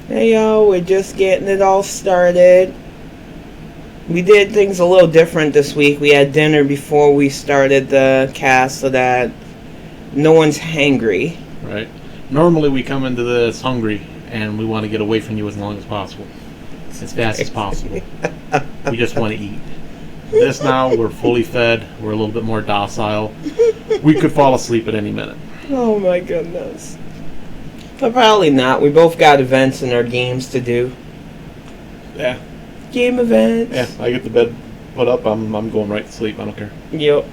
Hey yo, we're just getting it all started. We did things a little different this week. We had dinner before we started the cast so that no one's hangry. Right. Normally we come into this hungry and we want to get away from you as long as possible. As fast as possible. We just want to eat. This now, we're fully fed. We're a little bit more docile. We could fall asleep at any minute. Oh my goodness. But probably not. We both got events in our games to do. Yeah. Game events. Yeah, I get the bed put up. I'm going right to sleep. I don't care. Yep.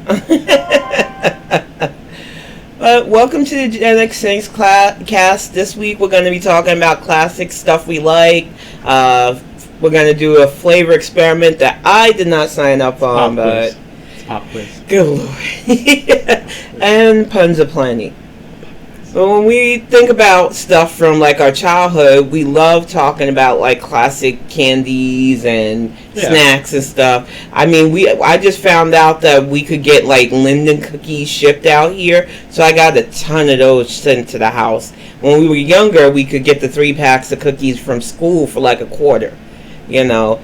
Welcome to the GenXCynics cast. This week we're going to be talking about classic stuff we like. We're going to do a flavor experiment that I did not sign up on, but it's pop quiz. Good lord. And puns aplenty. But when we think about stuff from like our childhood, we love talking about like classic candies and snacks and stuff. I mean, I just found out that we could get like Linden cookies shipped out here, so I got a ton of those sent to the house. When we were younger, we could get the 3 packs of cookies from school for like $0.25, you know.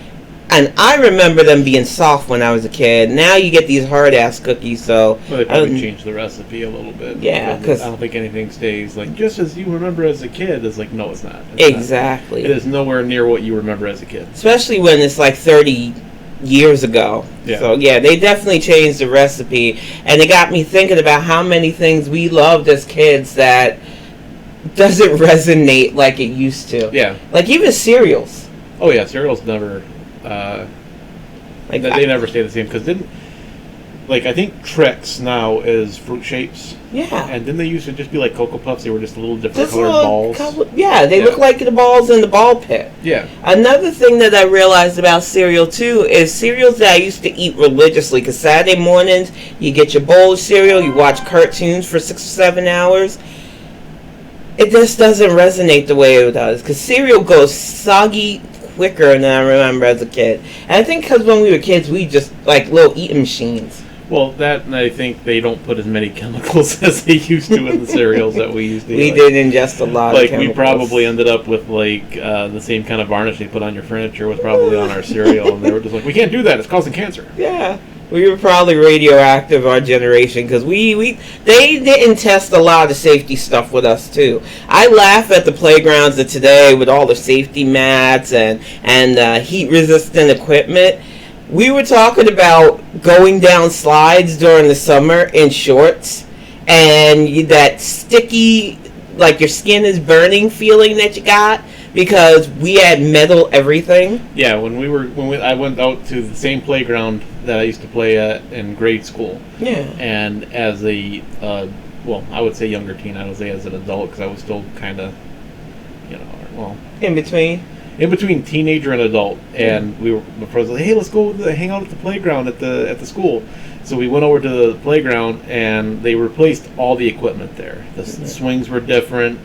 And I remember them being soft when I was a kid. Now you get these hard-ass cookies, so... Well, they probably changed the recipe a little bit. Yeah, because... I don't think anything stays, like, just as you remember as a kid. It's like, no, it's not. Exactly. It is nowhere near what you remember as a kid. Especially when it's like 30 years ago. Yeah. So, yeah, they definitely changed the recipe. And it got me thinking about how many things we loved as kids that doesn't resonate like it used to. Yeah. Like, even cereals. Oh, yeah, cereals never... they never stay the same because I think Trix now is fruit shapes. Yeah. And then they used to just be like Cocoa Puffs. They were just a little different colored balls. They look like the balls in the ball pit. Yeah. Another thing that I realized about cereal too is cereals that I used to eat religiously. Because Saturday mornings you get your bowl of cereal, you watch cartoons for 6 or 7 hours. It just doesn't resonate the way it does because cereal goes soggy quicker than I remember as a kid. And I think because when we were kids, we just like little eating machines. Well, that and I think they don't put as many chemicals as they used to in the cereals that we used to. We did ingest a lot of chemicals. We probably ended up with the same kind of varnish they put on your furniture was probably on our cereal, and they were just like, we can't do that. It's causing cancer. Yeah. We were probably radioactive, our generation, because they didn't test a lot of safety stuff with us too. I laugh at the playgrounds of today with all the safety mats and heat resistant equipment. We were talking about going down slides during the summer in shorts, and that sticky, like your skin is burning feeling that you got. Because we had metal everything. Yeah, I went out to the same playground that I used to play at in grade school. Yeah. And as a, I would say younger teen, I would say as an adult, because I was still kind of, in between. In between teenager and adult, and my friends were like, hey, let's go hang out at the playground at the school. So we went over to the playground, and they replaced all the equipment there. The swings were different.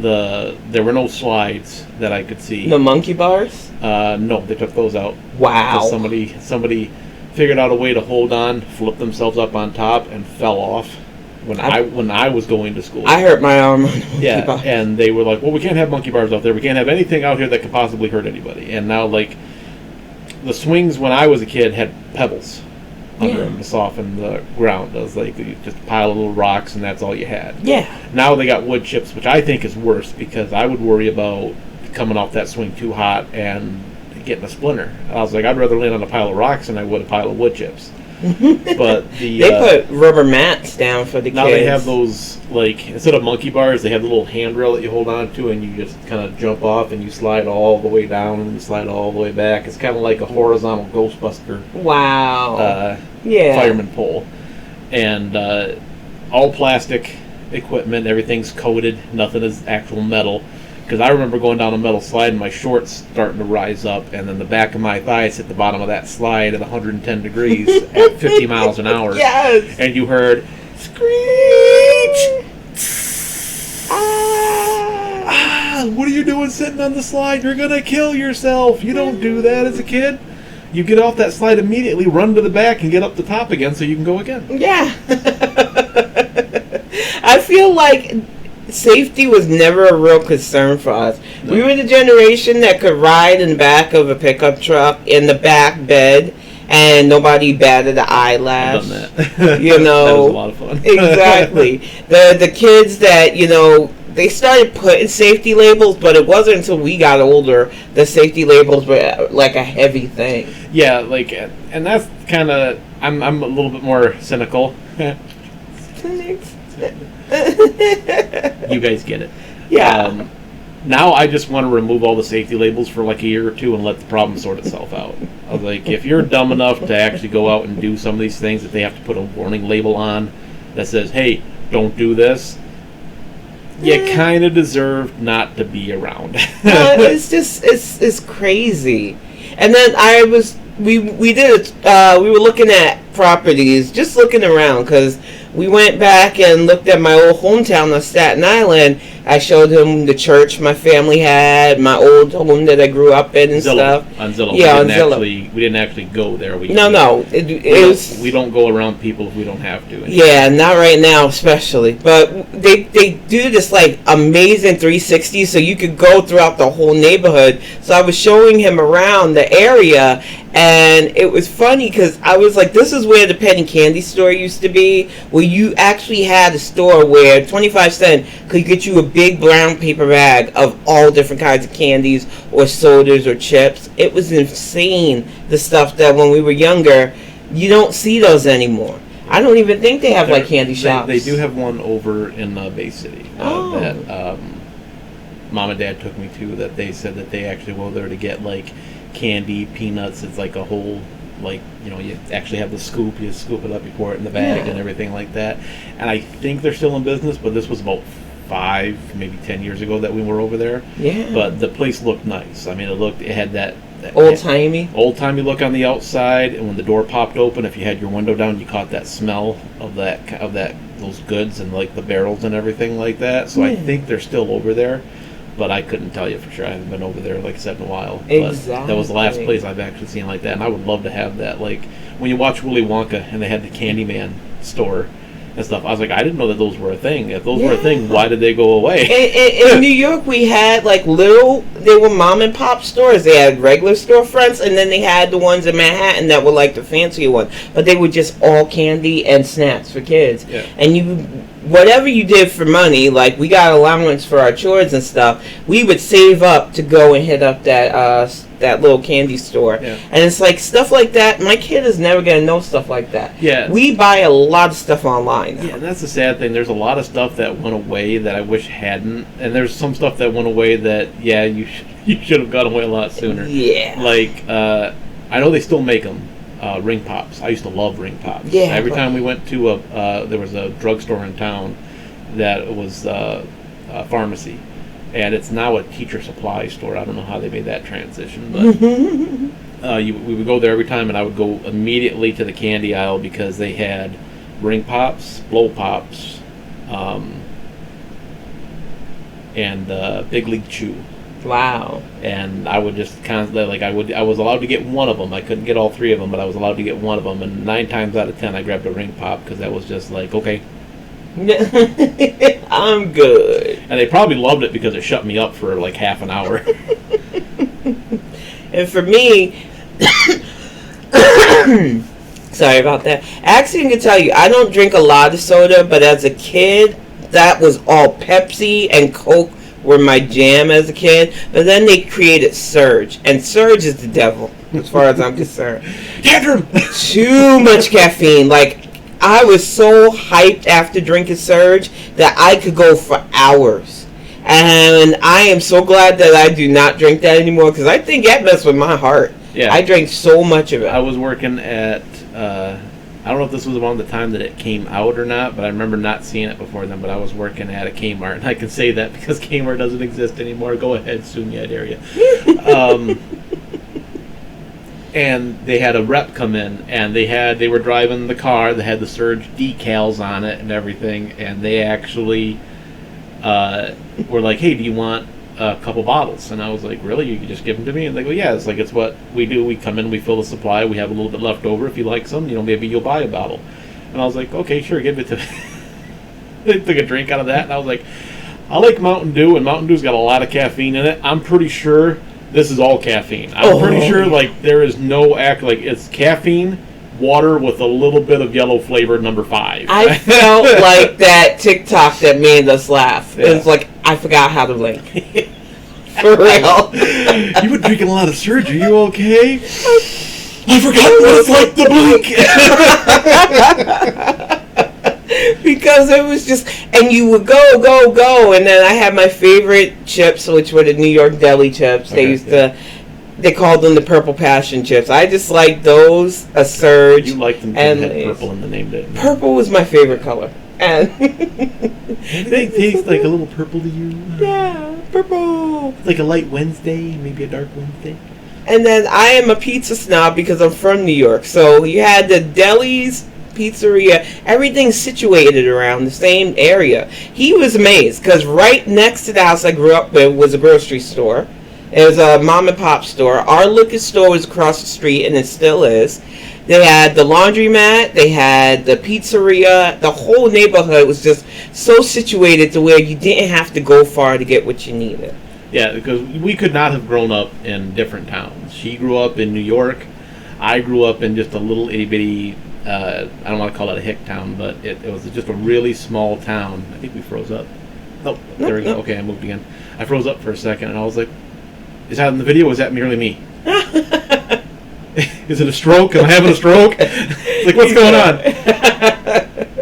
There were no slides that I could see. No monkey bars? No, they took those out. Wow. Somebody figured out a way to hold on, flip themselves up on top, and fell off when I was going to school. I hurt my arm on the monkey bar. And they were like, well, we can't have monkey bars out there. We can't have anything out here that could possibly hurt anybody. And now, like, the swings when I was a kid had pebbles under them to soften the ground. It was like you just pile of little rocks and that's all you had. Yeah. Now they got wood chips, which I think is worse because I would worry about coming off that swing too hot and getting a splinter. I was like, I'd rather land on a pile of rocks than I would a pile of wood chips. But they put rubber mats down for the now kids. They have those, like, instead of monkey bars, they have the little handrail that you hold on to and you just kind of jump off and you slide all the way down and you slide all the way back. It's kind of like a horizontal Ghostbuster. Wow. Fireman pole. And all plastic equipment, everything's coated, nothing is actual metal. Because I remember going down a metal slide and my shorts starting to rise up, and then the back of my thighs hit the bottom of that slide at 110 degrees at 50 miles an hour. Yes! And you heard, screech! What are you doing sitting on the slide? You're going to kill yourself. You don't do that as a kid. You get off that slide immediately, run to the back, and get up the top again so you can go again. Yeah. I feel like safety was never a real concern for us. No. We were the generation that could ride in the back of a pickup truck in the back bed, and nobody batted an eyelash. I've done that. You know, that was a lot of fun. Exactly. The kids that, you know, they started putting safety labels, but it wasn't until we got older that safety labels were like a heavy thing. Yeah, like, and that's kind of, I'm a little bit more cynical. You guys get it. Yeah. Now I just want to remove all the safety labels for like a year or two and let the problem sort itself out. I was like, if you're dumb enough to actually go out and do some of these things that they have to put a warning label on that says, hey, don't do this, you kind of deserve not to be around. It's just, it's crazy. And then we were looking at properties, just looking around, because we went back and looked at my old hometown of Staten Island. I showed him the church my family had, my old home that I grew up in and stuff. On Zillow. Yeah, we didn't actually go there. We don't go around people if we don't have to. Anymore. Yeah, not right now especially. But they do this like amazing 360, so you could go throughout the whole neighborhood. So I was showing him around the area, and it was funny because I was like, this is where the penny candy store used to be, where you actually had a store where 25 cents could get you a big brown paper bag of all different kinds of candies or sodas or chips. It was insane, the stuff that when we were younger, you don't see those anymore. I don't even think they have like candy shops. They do have one over in Bay City that Mom and Dad took me to, that they said that they actually go there to get like candy, peanuts. It's like a whole, like, you know, you actually have the scoop, you scoop it up, you pour it in the bag and everything like that. And I think they're still in business, but this was about 5, maybe 10 years ago that we were over there. Yeah. But the place looked nice. I mean, it had that old-timey look on the outside, and when the door popped open, if you had your window down, you caught that smell of those goods and like the barrels and everything like that. So I think they're still over there, but I couldn't tell you for sure. I haven't been over there, like I said, in a while. Exactly. But that was the last place I've actually seen like that, and I would love to have that. Like when you watch Willy Wonka and they had the Candyman store and stuff, I was like, I didn't know that those were a thing. If those were a thing, why did they go away? In New York, we had like they were mom and pop stores. They had regular storefronts, and then they had the ones in Manhattan that were like the fancier ones. But they were just all candy and snacks for kids. Yeah. And whatever you did for money, like we got allowance for our chores and stuff, we would save up to go and hit up that little candy store. Yeah. And it's like stuff like that. My kid is never going to know stuff like that. Yeah. We buy a lot of stuff online now. Yeah, and that's the sad thing. There's a lot of stuff that went away that I wish hadn't, and there's some stuff that went away that, yeah, you should have got away a lot sooner. Yeah. Like, I know they still make them, ring pops. I used to love ring pops. Yeah. Every time we went to there was a drugstore in town that was a pharmacy, and it's now a teacher supply store. I don't know how they made that transition, but we would go there every time, and I would go immediately to the candy aisle because they had ring pops, blow pops, and Big League Chew. Wow. And I would just constantly, like, I was allowed to get one of them. I couldn't get all 3 of them, but I was allowed to get one of them. And 9 times out of 10, I grabbed a ring pop because that was just like, okay. I'm good. And they probably loved it because it shut me up for like half an hour. And for me, sorry about that. Actually, I can tell you, I don't drink a lot of soda, but as a kid, that was all Pepsi and Coke were my jam as a kid. But then they created Surge, and Surge is the devil as far as I'm concerned. Tantrum! Too much caffeine. Like, I was so hyped after drinking Surge that I could go for hours. And I am so glad that I do not drink that anymore, because I think that messed with my heart. Yeah. I drank so much of it. I was working at, I don't know if this was around the time that it came out or not, but I remember not seeing it before then, but I was working at a Kmart, and I can say that because Kmart doesn't exist anymore. Go ahead, Sunya, I dare you. And they had a rep come in, and they were driving the car that had the Surge decals on it and everything, and they actually were like, hey, do you want a couple bottles? And I was like, really? You can just give them to me? And they go, yeah, it's like, it's what we do. We come in, we fill the supply, we have a little bit left over. If you like some, maybe you'll buy a bottle. And I was like, okay, sure, give it to me. They took a drink out of that, and I was like, I like Mountain Dew, and Mountain Dew's got a lot of caffeine in it. I'm pretty sure this is all caffeine. I'm pretty sure like there is no like it's caffeine, water with a little bit of yellow flavored number 5. I felt like that TikTok that made us laugh. Yeah. It was like I forgot how to blink. For real. You were drinking a lot of surge. Are you okay? I forgot what it's like to blink. Because it was just, and you would go, and then I had my favorite chips, which were the New York Deli chips. Okay, they called them the Purple Passion chips. I just liked those, a Surge. You liked them and had purple in the name, didn't you? Purple was my favorite color. And they taste like a little purple to you? Yeah, purple. Like a light Wednesday, maybe a dark Wednesday. And then I am a pizza snob because I'm from New York. So you had the delis, pizzeria, everything situated around the same area. He was amazed because right next to the house I grew up with was a grocery store. It was a mom and pop store. Our liquor store was across the street, and it still is. They had the laundromat, they had the pizzeria. The whole neighborhood was just so situated to where you didn't have to go far to get what you needed. Yeah, because we could not have grown up in different towns. She grew up in New York. I grew up in just a little itty-bitty, I don't want to call it a hick town, but it was just a really small town. I think we froze up. Oh, there we go. Okay, I moved again. I froze up for a second, and I was like, is that in the video, or is that merely me? Is it a stroke? Am I having a stroke? It's like, what's going on?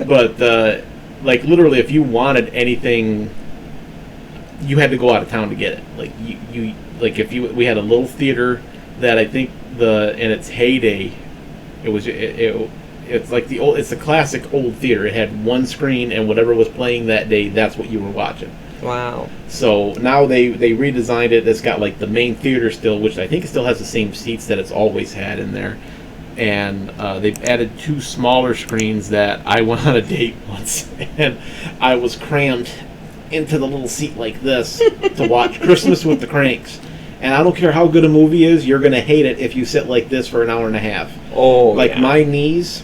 But, like, literally, if you wanted anything, you had to go out of town to get it. Like, we had a little theater that I think in its heyday, it's like it's a classic old theater. It had one screen, and whatever was playing that day, that's what you were watching. Wow. So now they redesigned it. It's got like the main theater still, which I think it still has the same seats that it's always had in there. And they've added 2 smaller screens that I went on a date once, and I was crammed into the little seat like this to watch Christmas with the Cranks. And I don't care how good a movie is, you're going to hate it if you sit like this for an hour and a half. Oh, like yeah. My knees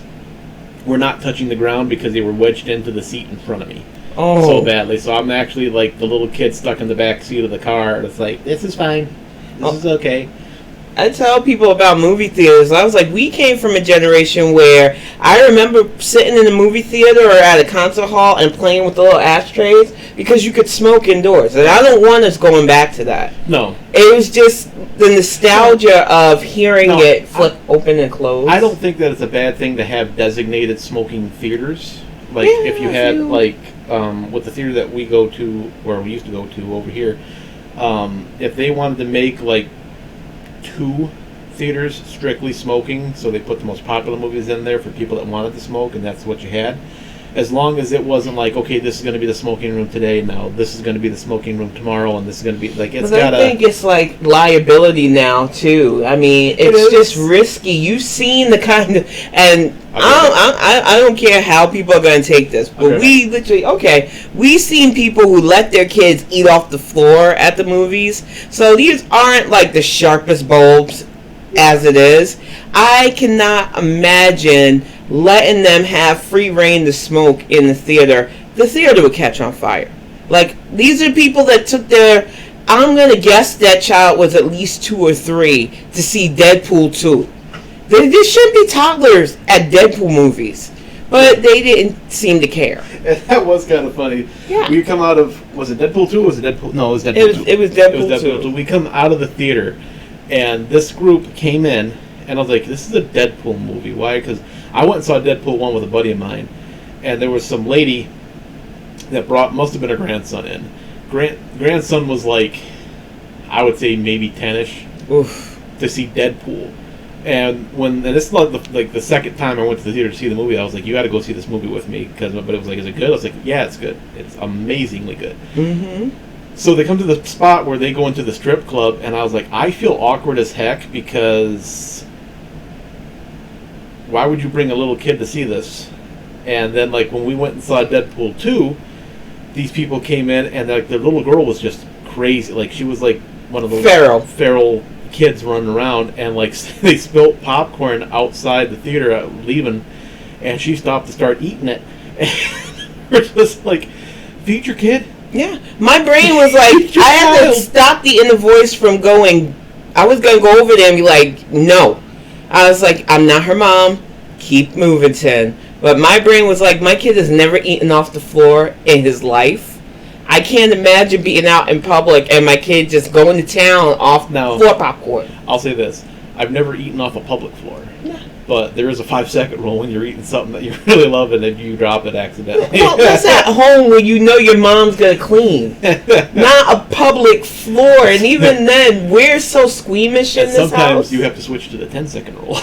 were not touching the ground because they were wedged into the seat in front of me. Oh. So badly. So I'm actually like the little kid stuck in the back seat of the car. And it's like, this is fine. This is okay. I tell people about movie theaters. I was like, we came from a generation where I remember sitting in a movie theater or at a concert hall and playing with the little ashtrays because you could smoke indoors. And I don't want us going back to that. No. It was just the nostalgia of hearing it flip open and close. I don't think that it's a bad thing to have designated smoking theaters. Like, if you had, like, with the theater that we go to, or we used to go to over here, if they wanted to make, like, 2 theaters strictly smoking, so they put the most popular movies in there for people that wanted to smoke, and that's what you had. As long as it wasn't like, okay, this is going to be the smoking room today, now this is going to be the smoking room tomorrow, and this is going to be, like, it's got to... I think it's like liability now, too. I mean, it's just risky. You've seen the kind of... And I don't care how people are going to take this, but we literally... we've seen people who let their kids eat off the floor at the movies, so these aren't, like, the sharpest bulbs as it is. I cannot imagine letting them have free reign to smoke in the theater. The theater would catch on fire. Like, these are people that took their... I'm going to guess that child was at least 2 or 3 to see Deadpool 2. There shouldn't be toddlers at Deadpool movies. But they didn't seem to care. And that was kind of funny. Yeah. We come out of... Was it Deadpool 2 or was it Deadpool... No, it was Deadpool 2. It was Deadpool 2. We come out of the theater, and this group came in, and I was like, this is a Deadpool movie. Why? Because I went and saw Deadpool 1 with a buddy of mine, and there was some lady that must have been her grandson in. Grandson was like, I would say maybe 10-ish. Oof. To see Deadpool. And this is like the second time I went to the theater to see the movie, I was like, you got to go see this movie with me. But it was like, is it good? I was like, yeah, it's good. It's amazingly good. Mm-hmm. So they come to the spot where they go into the strip club, and I was like, I feel awkward as heck because why would you bring a little kid to see this? And then, like, when we went and saw Deadpool 2, these people came in, and like the little girl was just crazy. Like, she was like one of those feral kids running around, and like they spilt popcorn outside the theater leaving, and she stopped to start eating it. And we're just like, feed your kid. Yeah. My brain was like, Your I had to child. stop the inner voice from going. I was going to go over there and be like, no. I was like, I'm not her mom. Keep moving, Tin. But my brain was like, my kid has never eaten off the floor in his life. I can't imagine being out in public and my kid just going to town off floor popcorn. I'll say this. I've never eaten off a public floor. Yeah. But there is a 5-second rule when you're eating something that you really love and if you drop it accidentally. Well, that's at home where you know your mom's going to clean. Not a public floor. And even then, we're so squeamish in this house. Sometimes you have to switch to the 10-second rule.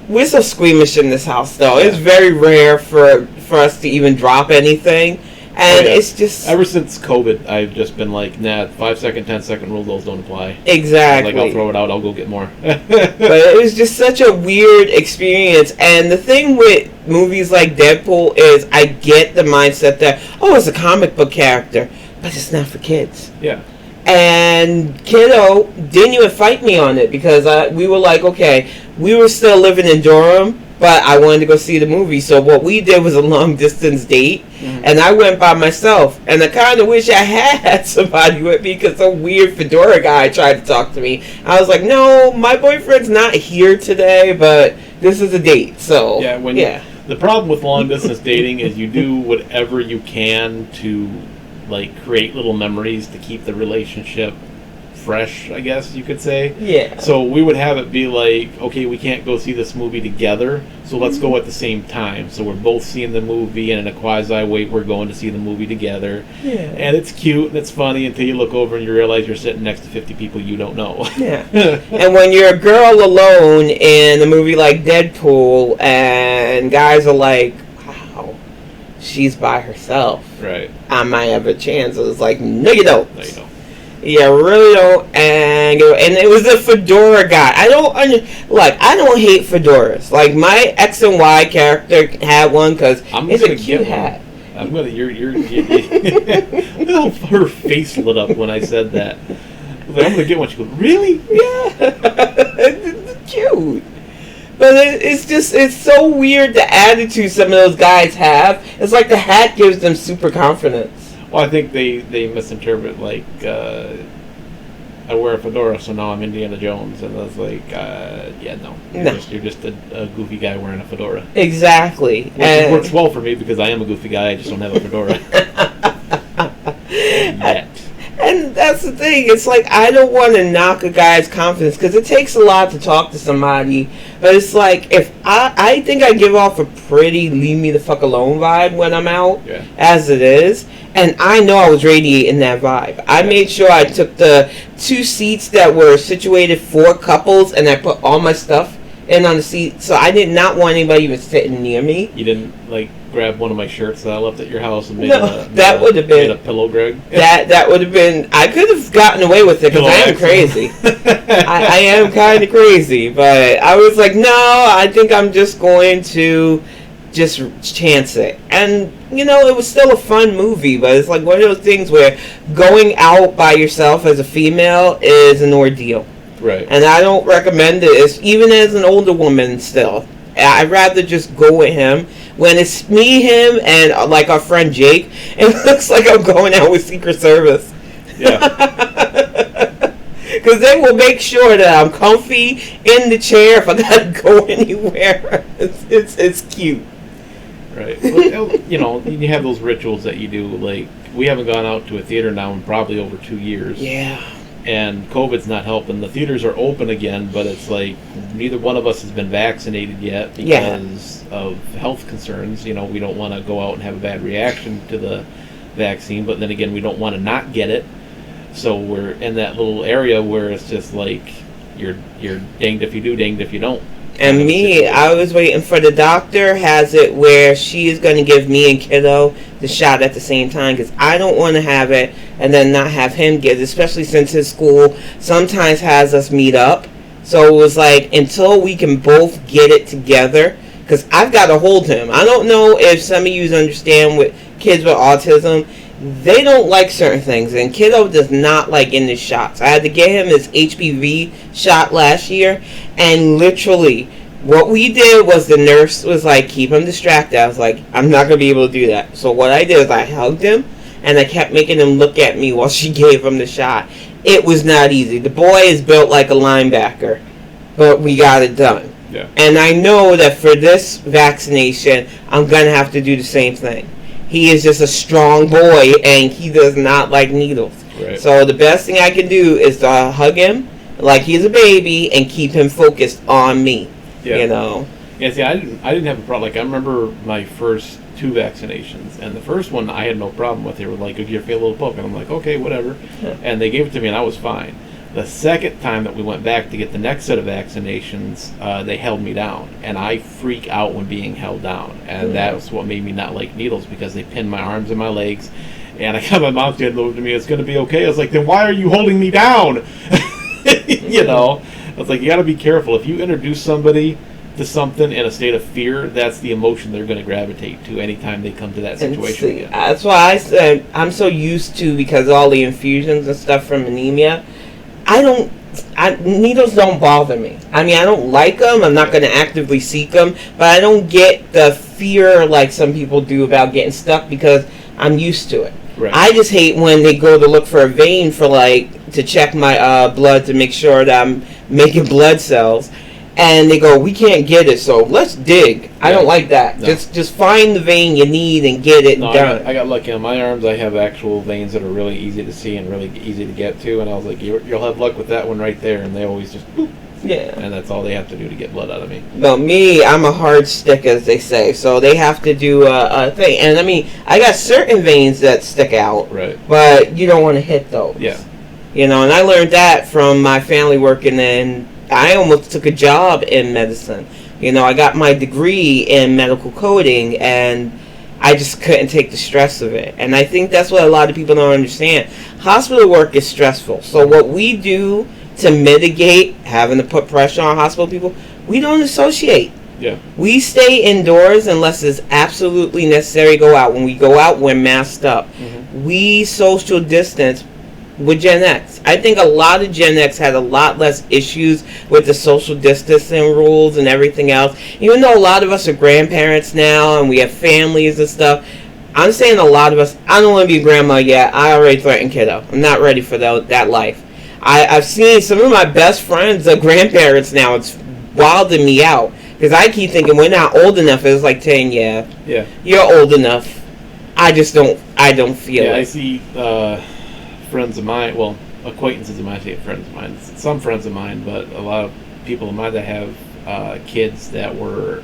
We're so squeamish in this house, though. Yeah. It's very rare for us to even drop anything. And it's just... Ever since COVID, I've just been like, nah, 5-second, 10-second rule, those don't apply. Exactly. Like, I'll throw it out, I'll go get more. But it was just such a weird experience. And the thing with movies like Deadpool is I get the mindset that, oh, it's a comic book character, but it's not for kids. Yeah. And kiddo didn't even fight me on it because we were like, okay, we were still living in Durham, but I wanted to go see the movie. So what we did was a long distance date, and I went by myself. And I kind of wish I had somebody with me because some weird fedora guy tried to talk to me. I was like, no, my boyfriend's not here today, but this is a date. So the problem with long distance dating is you do whatever you can to like create little memories to keep the relationship fresh, I guess you could say. Yeah. So we would have it be like, okay, we can't go see this movie together, so let's go at the same time. So we're both seeing the movie, and in a quasi way, we're going to see the movie together. Yeah. And it's cute and it's funny until you look over and you realize you're sitting next to 50 people you don't know. Yeah. And when you're a girl alone in a movie like Deadpool, and guys are like, wow, she's by herself. Right. I might have a chance. It was like, no, you don't. No, you don't. Yeah, really don't. And it was a fedora guy. I don't hate fedoras. Like my X and Y character had one because it's a cute hat. I'm gonna. Look how her face lit up when I said that. I was like, I'm gonna get one. She goes, really? Yeah. It's cute. But it's so weird the attitude some of those guys have. It's like the hat gives them super confidence. Well, I think they misinterpret, like, I wear a fedora, so now I'm Indiana Jones. And I was like, no. You're just a goofy guy wearing a fedora. Exactly. Which works well for me because I am a goofy guy, I just don't have a fedora. Yet. And that's the thing. It's like, I don't want to knock a guy's confidence because it takes a lot to talk to somebody. But it's like, if I think I give off a pretty leave me the fuck alone vibe when I'm out, as it is. And I know I was radiating that vibe. I made sure I took the 2 seats that were situated for couples and I put all my stuff in on the seat. So I did not want anybody even sitting near me. You didn't, like, grab one of my shirts that I left at your house and made that would have been a pillow, Greg? That would have been... I could have gotten away with it because I am crazy. I am kind of crazy. But I was like, no, I think I'm just going to just chance it. And, it was still a fun movie, but it's like one of those things where going out by yourself as a female is an ordeal. Right. And I don't recommend it, even as an older woman still. I'd rather just go with him. When it's me, him, and like our friend Jake, it looks like I'm going out with Secret Service. Yeah. Because they will make sure that I'm comfy in the chair if I gotta go anywhere. It's cute. Right. Well, you have those rituals that you do. Like, we haven't gone out to a theater now in probably over 2 years. Yeah. And COVID's not helping. The theaters are open again, but it's like neither one of us has been vaccinated yet because of health concerns. We don't want to go out and have a bad reaction to the vaccine, but then again, we don't want to not get it. So we're in that little area where it's just like you're danged if you do, danged if you don't. And me, I was waiting for the doctor has it where she is going to give me and kiddo the shot at the same time because I don't want to have it and then not have him get it, especially since his school sometimes has us meet up. So it was like until we can both get it together, because I've got to hold him. I don't know if some of you understand with kids with autism, they don't like certain things, and kiddo does not like in the shots. I had to get him his HPV shot last year, and literally what we did was the nurse was like, keep him distracted. I was like, I'm not going to be able to do that. So what I did is I hugged him, and I kept making him look at me while she gave him the shot. It was not easy. The boy is built like a linebacker, but we got it done. Yeah. And I know that for this vaccination, I'm going to have to do the same thing. He is just a strong boy, and he does not like needles. Right. So the best thing I can do is to hug him like he's a baby and keep him focused on me. Yeah. You know? Yeah, see, I didn't have a problem. Like, I remember my first 2 vaccinations, and the first one I had no problem with. They were like, "Give you a little poke," and I'm like, "Okay, whatever." Yeah. And they gave it to me, and I was fine. The second time that we went back to get the next set of vaccinations, they held me down, and I freak out when being held down, and that was what made me not like needles, because they pinned my arms and my legs, and I got my mom to over to me, "It's going to be okay." I was like, "Then why are you holding me down?" You know, I was like, you got to be careful. If you introduce somebody to something in a state of fear, that's the emotion they're going to gravitate to anytime they come to that situation again. That's why I said I'm so used to, because all the infusions and stuff from anemia, needles don't bother me. I mean, I don't like them. I'm not going to actively seek them, but I don't get the fear like some people do about getting stuck, because I'm used to it. Right. I just hate when they go to look for a vein to check my blood to make sure that I'm making blood cells, and they go, "We can't get it, so let's dig." I don't like that. No. Just find the vein you need and get it done. I got lucky on my arms. I have actual veins that are really easy to see and really easy to get to, and I was like, "You'll have luck with that one right there," and they always just boop. Yeah. And that's all they have to do to get blood out of me. No, me, I'm a hard stick, as they say, so they have to do a thing. And I mean, I got certain veins that stick out, Right. but you don't want to hit those. Yeah. You know, and I learned that from my family working in. I almost took a job in medicine. You know, I got my degree in medical coding, and I just couldn't take the stress of it. And I think that's what a lot of people don't understand. Hospital work is stressful. So what we do to mitigate having to put pressure on hospital people, we don't associate. Yeah. We stay indoors unless it's absolutely necessary to go out. When we go out, we're masked up. Mm-hmm. We social distance with Gen X. I think a lot of Gen X had a lot less issues with the social distancing rules and everything else. Even though a lot of us are grandparents now and we have families and stuff, I'm saying a lot of us, I don't want to be a grandma yet. I already threatened kiddo. I'm not ready for that life. I've seen some of my best friends are grandparents now. It's wilding me out, because I keep thinking we're not old enough. It's like saying, yeah, you're old enough. I don't feel it. I see friends of mine, well, acquaintances of mine, I say friends of mine, some friends of mine, but a lot of people of mine that have kids that were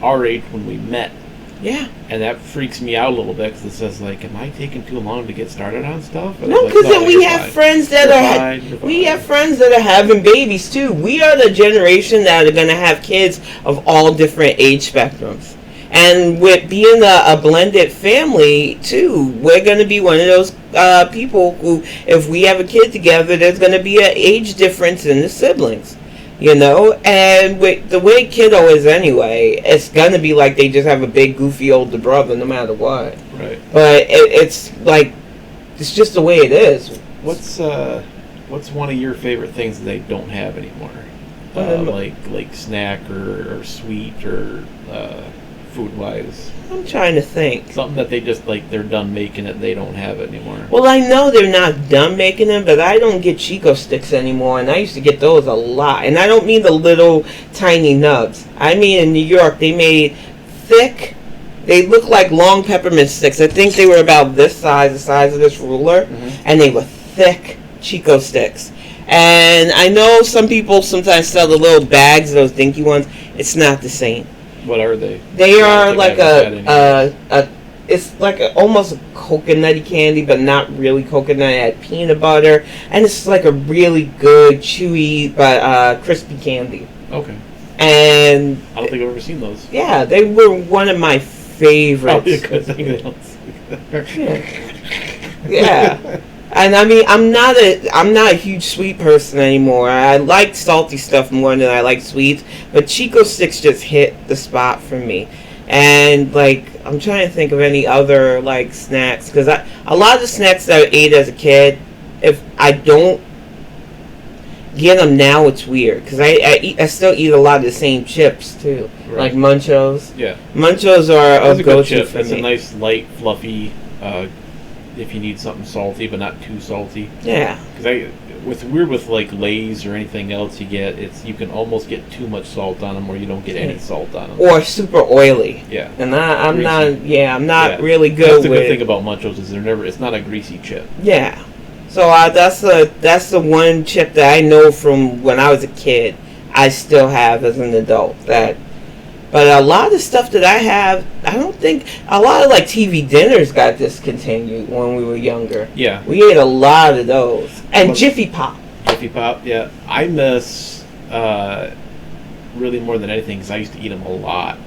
our age when we met. Yeah. And that freaks me out a little bit, because it says, like, am I taking too long to get started on stuff? No, because then we have friends that have friends that are having babies too. We are the generation that are going to have kids of all different age spectrums. And with being a blended family too, we're going to be one of those people who, if we have a kid together, there's going to be an age difference in the siblings. You know, and with the way kiddo is anyway, it's gonna be like they just have a big goofy older brother no matter what. Right. But it's like, it's just the way it is. What's one of your favorite things that they don't have anymore? Like snack or sweet or food wise. I'm trying to think. Something that they just, like, they're done making it, they don't have it anymore. Well, I know they're not done making them, but I don't get Chico sticks anymore, and I used to get those a lot. And I don't mean the little tiny nubs. I mean, in New York, they made thick, they look like long peppermint sticks. I think they were about this size, the size of this ruler, and they were thick Chico sticks. And I know some people sometimes sell the little bags, those dinky ones. It's not the same. What are they? They are like it's like almost a coconutty candy, but not really coconut. It had peanut butter, and it's like a really good, chewy, but crispy candy. Okay. And I don't think I've ever seen those. Yeah, they were one of my favorites. Probably a good thing they don't see. Yeah. And I mean, I'm not a huge sweet person anymore. I like salty stuff more than I like sweets, but Chico sticks just hit the spot for me. And like, I'm trying to think of any other like snacks, because a lot of the snacks that I ate as a kid, if I don't get them now, it's weird, because I still eat a lot of the same chips too, like Munchos. Yeah, Munchos are a go-to chip. for It's me. a nice light, fluffy. if you need something salty but not too salty. Yeah. Because with like Lay's or anything else you get, you can almost get too much salt on them, or you don't get any salt on them. Or super oily. Yeah. And I'm not really good That's with. the good thing about Munchos is it's not a greasy chip. Yeah. So that's the one chip that I know from when I was a kid. I still have as an adult that. But a lot of stuff that I have, I don't think a lot of like TV dinners got discontinued when we were younger. Yeah. We ate a lot of those. And Jiffy Pop. Jiffy Pop, yeah. I miss really more than anything, because I used to eat them a lot,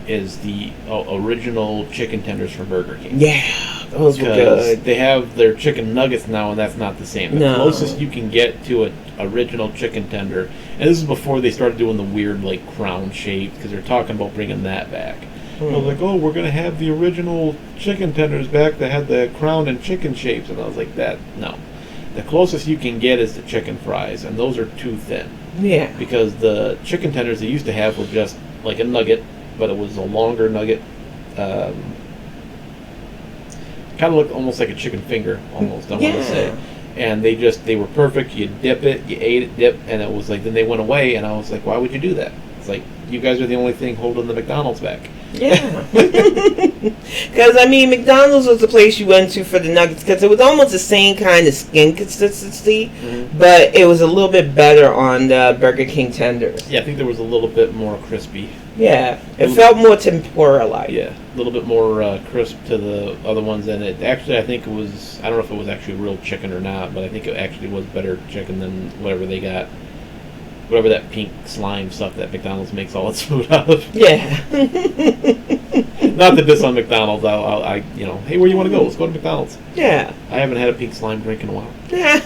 is the original chicken tenders from Burger King. Yeah, those were good. They have their chicken nuggets now, and that's not the same. The closest you can get to an original chicken tender, and this is before they started doing the weird like crown shape, because they're talking about bringing that back. I was like, oh, we're going to have the original chicken tenders back that had the crown and chicken shapes, and I was like, no. The closest you can get is the chicken fries, and those are too thin. Yeah. Because the chicken tenders they used to have were just like a nugget, but it was a longer nugget. Kind of looked almost like a chicken finger, almost, I want to say. And they were perfect. You dip it, you ate it, dip, and it was like, then they went away, and I was like, why would you do that? It's like, you guys are the only thing holding the McDonald's back. Yeah. Because, I mean, McDonald's was the place you went to for the nuggets, because it was almost the same kind of skin consistency, but it was a little bit better on the Burger King tenders. Yeah, I think there was a little bit more crispy. Yeah, it felt more tempura-like. Yeah, a little bit more crisp to the other ones, and it actually, I think it was, I don't know if it was actually real chicken or not, but I think it actually was better chicken than whatever they got. Whatever that pink slime stuff that McDonald's makes all its food out of. Yeah. Not to diss on McDonald's. I hey, where you want to go? Let's go to McDonald's. Yeah. I haven't had a pink slime drink in a while. Yeah.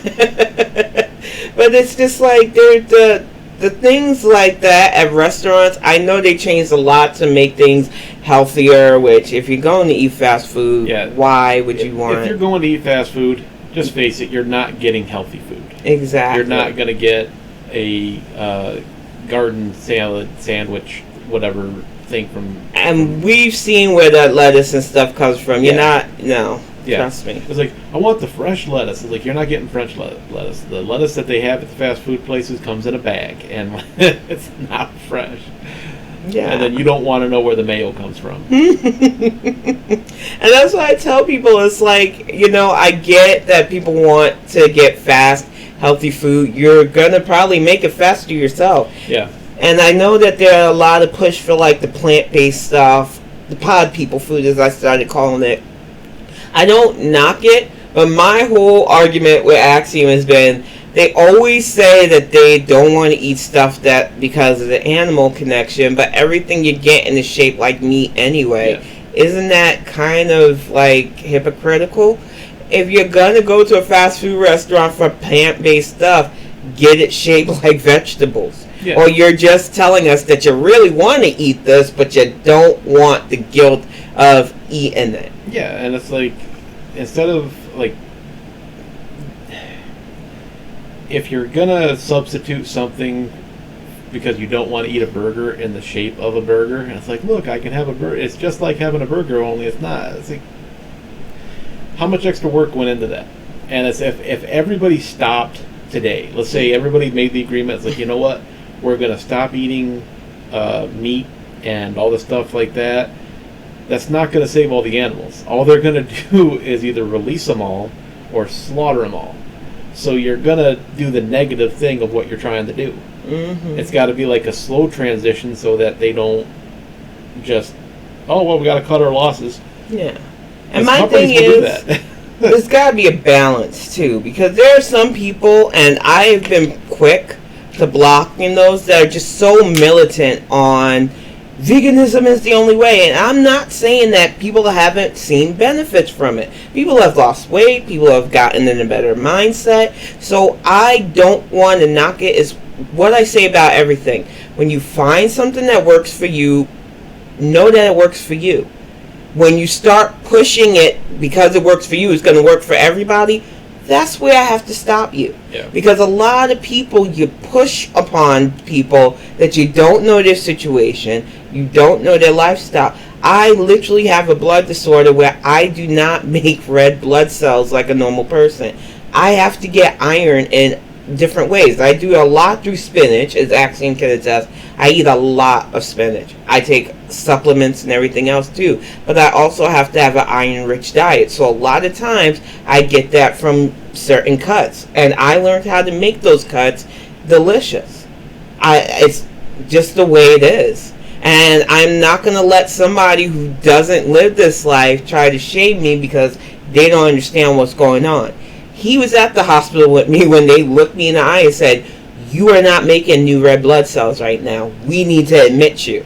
But it's just like the things like that at restaurants. I know they changed a lot to make things healthier. Which, if you're going to eat fast food, why would you want? If you're going to eat fast food, just face it. You're not getting healthy food. Exactly. You're not going to get a garden salad sandwich, whatever thing from. And we've seen where that lettuce and stuff comes from. You're not. Trust me. It's like, I want the fresh lettuce. It's like, you're not getting fresh lettuce. The lettuce that they have at the fast food places comes in a bag, and it's not fresh. Yeah. And then you don't want to know where the mayo comes from. And that's why I tell people, it's like, I get that people want to get fast, healthy food. You're gonna probably make it faster yourself. Yeah. And I know that there are a lot of push for like the plant-based stuff, the pod people food, as I started calling it. I don't knock it, but my whole argument with Axiom has been, they always say that they don't want to eat stuff that because of the animal connection, but everything you get in is shaped like meat anyway. Yeah. Isn't that kind of like hypocritical? If you're gonna go to a fast food restaurant for plant-based stuff, get it shaped like vegetables. Yeah. Or you're just telling us that you really want to eat this, but you don't want the guilt of eating it. Yeah, and it's like, instead of like, if you're gonna substitute something because you don't want to eat a burger in the shape of a burger, and it's like, look, I can have a burger. It's just like having a burger, only it's not. It's like, how much extra work went into that? And it's if everybody stopped today, let's say everybody made the agreement, it's like, you know what, we're going to stop eating meat and all the stuff like that, that's not going to save all the animals. All they're going to do is either release them all or slaughter them all. So you're going to do the negative thing of what you're trying to do. Mm-hmm. It's got to be like a slow transition so that they don't just, oh, well, we got to cut our losses. Yeah. And my thing is, there's got to be a balance, too, because there are some people, and I have been quick to block those that are just so militant on veganism is the only way. And I'm not saying that people haven't seen benefits from it. People have lost weight. People have gotten in a better mindset. So I don't want to knock it. Is what I say about everything. When you find something that works for you, know that it works for you. When you start pushing it because it works for you, it's going to work for everybody, that's where I have to stop you. Yeah. Because a lot of people, you push upon people that you don't know their situation, you don't know their lifestyle. I literally have a blood disorder where I do not make red blood cells like a normal person. I have to get iron in different ways. I do a lot through spinach, as Axiom can attest. I eat a lot of spinach. I take supplements and everything else too. But I also have to have an iron-rich diet. So a lot of times I get that from certain cuts. And I learned how to make those cuts delicious. It's just the way it is. And I'm not going to let somebody who doesn't live this life try to shame me because they don't understand what's going on. He was at the hospital with me when they looked me in the eye and said, "You are not making new red blood cells right now. We need to admit you."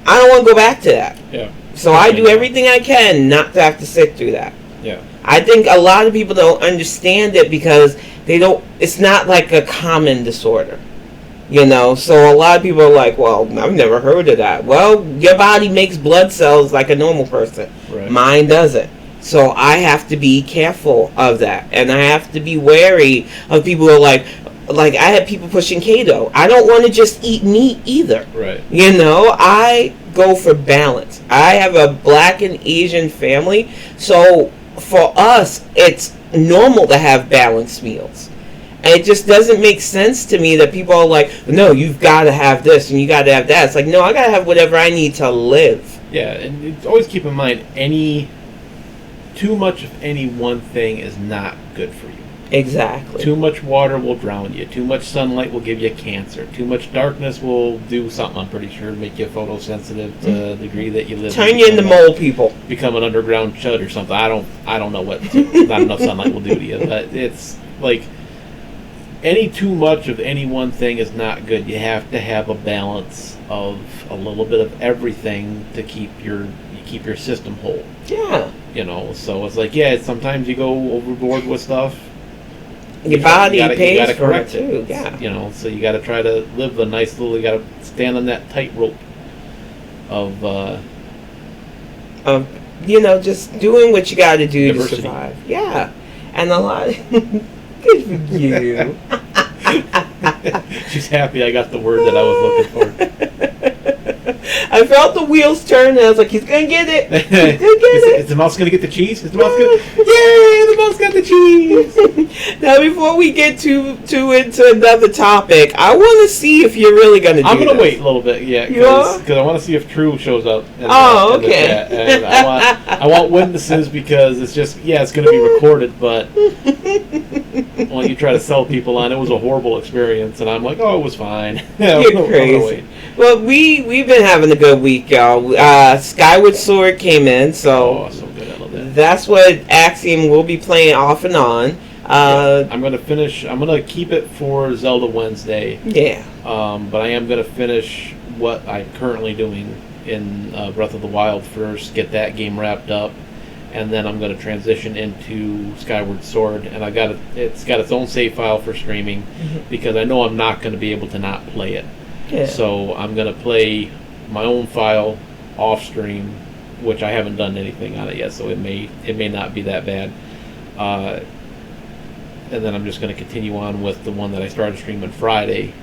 I don't want to go back to that. Yeah. So I do everything I can not to have to sit through that. Yeah. I think a lot of people don't understand it because they don't. It's not like a common disorder. You know, so a lot of people are like, "Well, I've never heard of that." Well, your body makes blood cells like a normal person. Right. Mine doesn't. So I have to be careful of that. And I have to be wary of people who are like I had people pushing keto. I don't want to just eat meat either. Right. You know, I go for balance. I have a Black and Asian family. So for us, it's normal to have balanced meals. And it just doesn't make sense to me that people are like, "No, you've got to have this and you got to have that." It's like, no, I got to have whatever I need to live. Yeah, and always keep in mind, too much of any one thing is not good for you. Exactly. Too much water will drown you. Too much sunlight will give you cancer. Too much darkness will do something, I'm pretty sure, make you photosensitive to the degree that you live. Turn you into mole people. Become an underground chud or something. I don't know what not enough sunlight will do to you. But it's like any too much of any one thing is not good. You have to have a balance of a little bit of everything to keep your system whole. Yeah. You know, so it's like, yeah, sometimes you go overboard with stuff. Your body pays gotta for correct it too. Yeah. You know, so you got to try to live a nice little. You got to stand on that tightrope of. You know, just doing what you got to do Diversity. to survive. Yeah, and a lot. Good for you. She's happy I got the word that I was looking for. I felt the wheels turn, and I was like, "He's gonna get it. He's gonna get it." Is the mouse gonna get the cheese? Is the mouse gonna? Yay! The mouse got the cheese. Now, before we get too into another topic, I want to see if you're really gonna do I'm gonna this. wait a little bit, yeah, because I want to see if True shows up. In the chat. And I want witnesses because it's just it's gonna be recorded, but when you try to sell people on, it was a horrible experience, and I'm like, oh, it was fine. You're crazy. Well, we've been having a good week, y'all. Skyward Sword came in, so good. I love that. That's what Axiom will be playing off and on. I'm gonna finish. I'm gonna keep it for Zelda Wednesday. Yeah. But I am gonna finish what I'm currently doing in Breath of the Wild first. Get that game wrapped up, and then I'm gonna transition into Skyward Sword. And it's got its own save file for streaming because I know I'm not gonna be able to not play it. Yeah. So I'm gonna play my own file off stream, which I haven't done anything on it yet, so it may not be that bad. And then I'm just gonna continue on with the one that I started streaming Friday,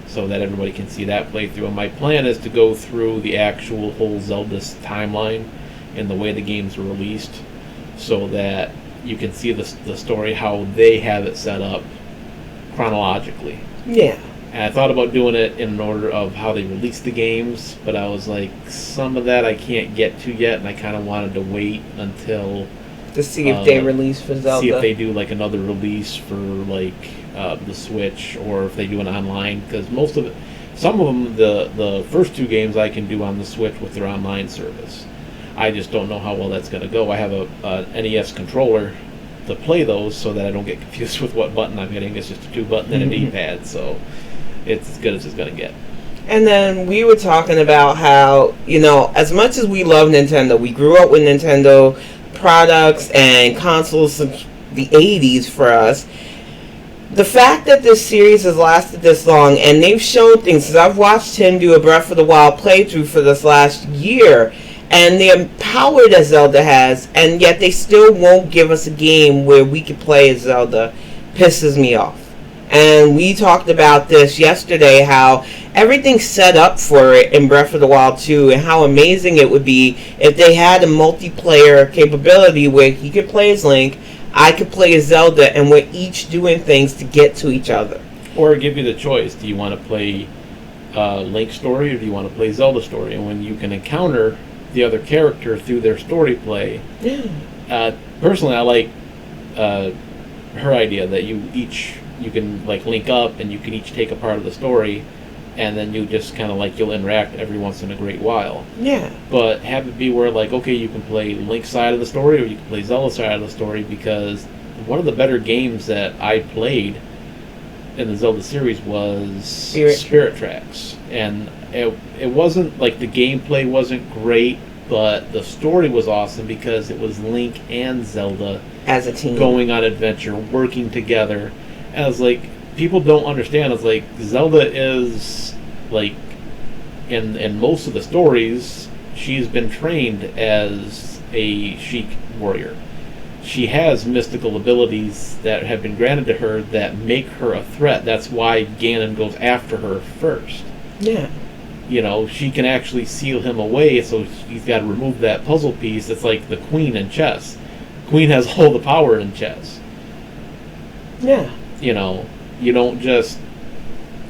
so that everybody can see that playthrough. And my plan is to go through the actual whole Zelda timeline and the way the games were released, so that you can see the story how they have it set up chronologically. Yeah. And I thought about doing it in an order of how they released the games, but I was like, some of that I can't get to yet, and I kind of wanted to wait until to see if they release for Zelda. See if they do like another release for like the Switch, or if they do an online. Because some of them, the first two games I can do on the Switch with their online service. I just don't know how well that's going to go. I have a NES controller to play those, so that I don't get confused with what button I'm hitting. It's just a 2-button and a D-pad, so it's as good as it's going to get. And then we were talking about how, you know, as much as we love Nintendo, we grew up with Nintendo products and consoles since the 80s for us. The fact that this series has lasted this long, and they've shown things, because I've watched him do a Breath of the Wild playthrough for this last year, and the power that Zelda has, and yet they still won't give us a game where we can play as Zelda, pisses me off. And we talked about this yesterday, how everything's set up for it in Breath of the Wild 2, and how amazing it would be if they had a multiplayer capability where he could play as Link, I could play as Zelda, and we're each doing things to get to each other. Or give you the choice. Do you want to play Link's story, or do you want to play Zelda's story? And when you can encounter the other character through their story play, personally, I like her idea that you can like link up and you can each take a part of the story, and then you just kind of like you'll interact every once in a great while. Yeah. But have it be where like, okay, you can play Link's side of the story or you can play Zelda's side of the story, because one of the better games that I played in the Zelda series was Spirit Tracks, and it wasn't like the gameplay wasn't great, but the story was awesome because it was Link and Zelda as a team going on adventure, working together. And I was like, people don't understand. It's like Zelda is like in most of the stories, she's been trained as a Sheik warrior. She has mystical abilities that have been granted to her that make her a threat. That's why Ganon goes after her first. Yeah. You know, she can actually seal him away, so he's got to remove that puzzle piece. It's like the queen in chess. Queen has all the power in chess. Yeah. You know, you don't just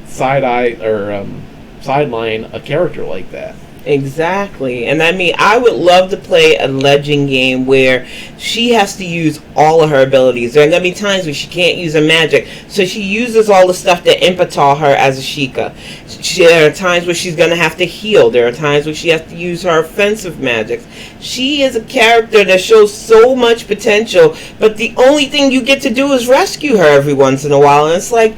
sideline a character like that. Exactly. And I mean, I would love to play a Legend game where she has to use all of her abilities. There are going to be times where she can't use her magic, so she uses all the stuff that imptal her as a Sheikah. There are times where she's going to have to heal. There are times where she has to use her offensive magics. She is a character that shows so much potential, but the only thing you get to do is rescue her every once in a while, and it's like,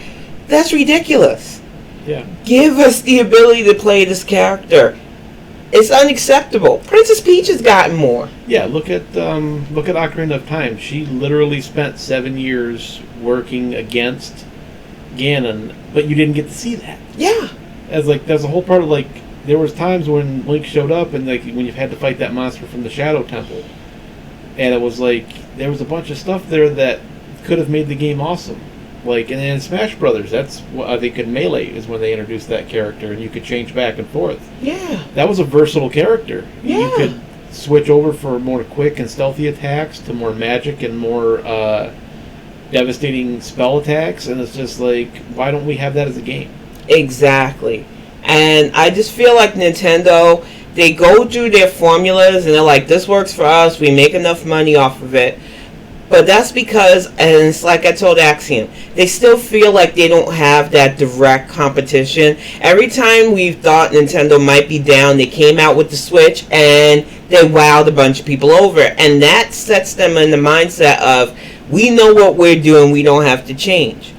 that's ridiculous. Yeah. Give us the ability to play this character. It's unacceptable. Princess Peach has gotten more. Yeah, look at Ocarina of Time. She literally spent 7 years working against Ganon, but you didn't get to see that. Yeah. As like that's a whole part of like there was times when Link showed up and like when you had to fight that monster from the Shadow Temple, and it was like there was a bunch of stuff there that could have made the game awesome. Like, and then in Smash Brothers, that's what I think in Melee is when they introduced that character, and you could change back and forth. Yeah. That was a versatile character. Yeah. You could switch over for more quick and stealthy attacks to more magic and more devastating spell attacks, and it's just like, why don't we have that as a game? Exactly. And I just feel like Nintendo, they go through their formulas, and they're like, this works for us, we make enough money off of it. But that's because, and it's like I told Axiom, they still feel like they don't have that direct competition. Every time we've thought Nintendo might be down, they came out with the Switch and they wowed a bunch of people over. And that sets them in the mindset of, we know what we're doing, we don't have to change.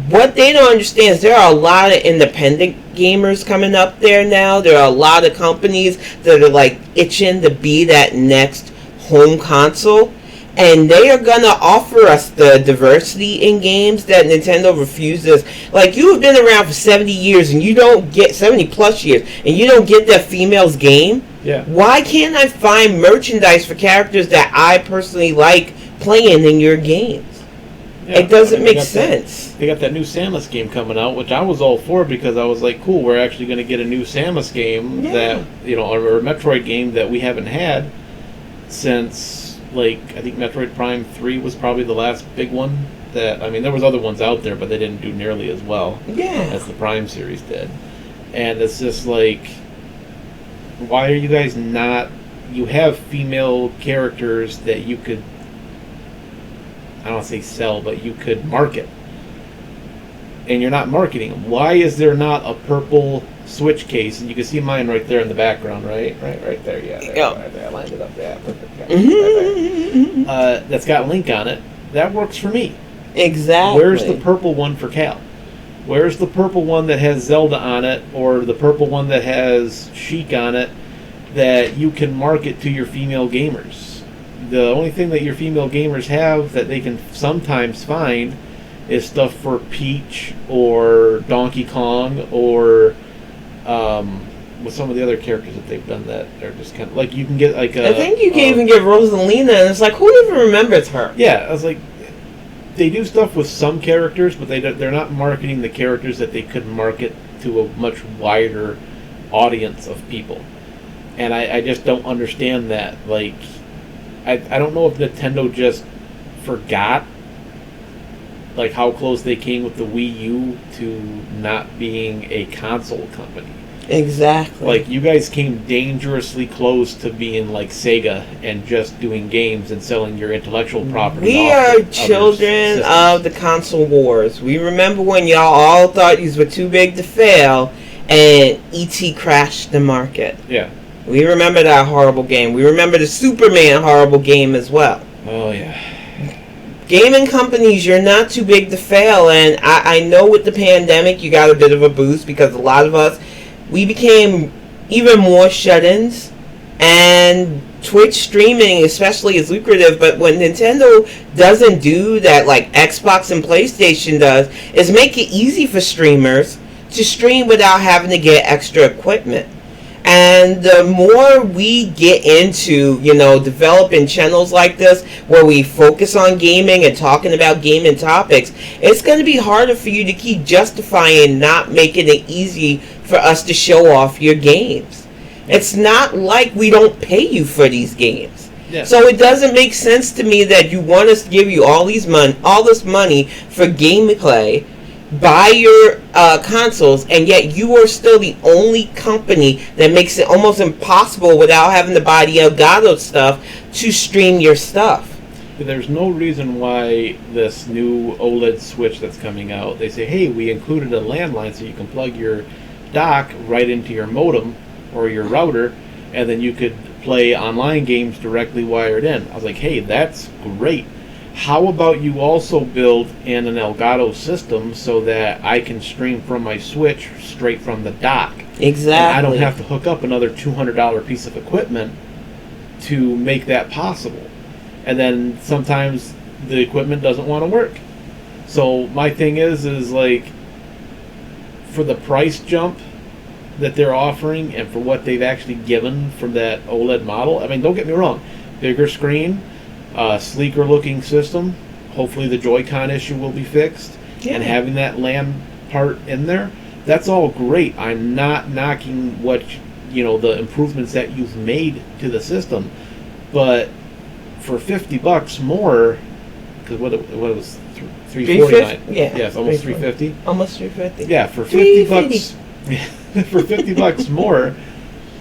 What they don't understand is there are a lot of independent gamers coming up there now. There are a lot of companies that are like itching to be that next home console. And they are going to offer us the diversity in games that Nintendo refuses. Like, you have been around for 70 years and you don't get, 70 plus years, and you don't get that female's game? Yeah. Why can't I find merchandise for characters that I personally like playing in your games? Yeah, it doesn't make sense. They got that new Samus game coming out, which I was all for because I was like, cool, we're actually going to get a new Samus game that, you know, or a Metroid game that we haven't had since... Like, I think Metroid Prime 3 was probably the last big one that, I mean, there was other ones out there, but they didn't do nearly as well as the Prime series did. And it's just like, why are you guys not, you have female characters that you could, I don't want to say sell, but you could market. And you're not marketing them. Why is there not a purple Switch case? And you can see mine right there in the background, right? Right there, yeah. Right there. I lined it up there. Perfect. Yeah, that's got Link on it. That works for me. Exactly. Where's the purple one for Cal? Where's the purple one that has Zelda on it, or the purple one that has Sheik on it, that you can market to your female gamers? The only thing that your female gamers have that they can sometimes find is stuff for Peach or Donkey Kong or with some of the other characters that they've done that are just kind of like you can get like I think you can even get Rosalina, and it's like, who even remembers her? Yeah, I was like, they do stuff with some characters, but they're not marketing the characters that they could market to a much wider audience of people. And I just don't understand that. Like, I don't know if Nintendo just forgot like how close they came with the Wii U to not being a console company. Exactly. Like, you guys came dangerously close to being like Sega and just doing games and selling your intellectual property. We are children of the console wars. We remember when y'all all thought these were too big to fail, and E.T. crashed the market. Yeah. We remember that horrible game. We remember the Superman horrible game as well. Oh, yeah. Gaming companies, you're not too big to fail, and I know with the pandemic you got a bit of a boost because a lot of us, we became even more shut-ins, and Twitch streaming especially is lucrative, but what Nintendo doesn't do that like Xbox and PlayStation does is make it easy for streamers to stream without having to get extra equipment. And the more we get into, developing channels like this where we focus on gaming and talking about gaming topics, it's going to be harder for you to keep justifying not making it easy for us to show off your games. It's not like we don't pay you for these games. Yeah. So it doesn't make sense to me that you want us to give you all this money for gameplay, buy your consoles, and yet you are still the only company that makes it almost impossible without having to buy the Elgato stuff to stream your stuff. There's no reason why this new OLED Switch that's coming out, they say, hey, we included a landline so you can plug your dock right into your modem or your router, and then you could play online games directly wired in. I was like, hey, that's great. How about you also build in an Elgato system so that I can stream from my Switch straight from the dock? Exactly. And I don't have to hook up another $200 piece of equipment to make that possible. And then sometimes the equipment doesn't want to work. So my thing is like, for the price jump that they're offering and for what they've actually given from that OLED model, I mean, don't get me wrong, bigger screen, sleeker looking system, hopefully the Joy-Con issue will be fixed, and having that LAN part in there, that's all great. I'm not knocking what, the improvements that you've made to the system, but for $50 more, because what it was $349. Yeah, it's almost $350. Almost $350. Yeah, for $50. For $50 more,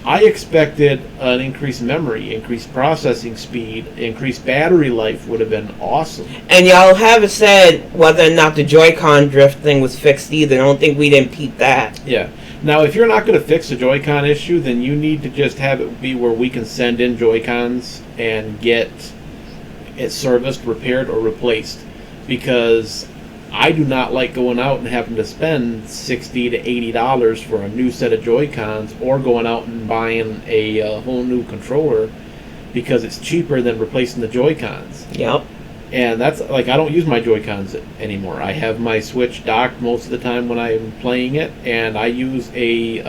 I expected an increased memory, increased processing speed, increased battery life would have been awesome. And y'all haven't said whether or not the Joy-Con drift thing was fixed either. I don't think we didn't peep that. Yeah. Now, if you're not going to fix the Joy-Con issue, then you need to just have it be where we can send in Joy-Cons and get it serviced, repaired, or replaced. Because I do not like going out and having to spend $60 to $80 for a new set of Joy-Cons, or going out and buying a whole new controller because it's cheaper than replacing the Joy-Cons. Yep. And that's like, I don't use my Joy-Cons anymore. I have my Switch docked most of the time when I'm playing it, and I use a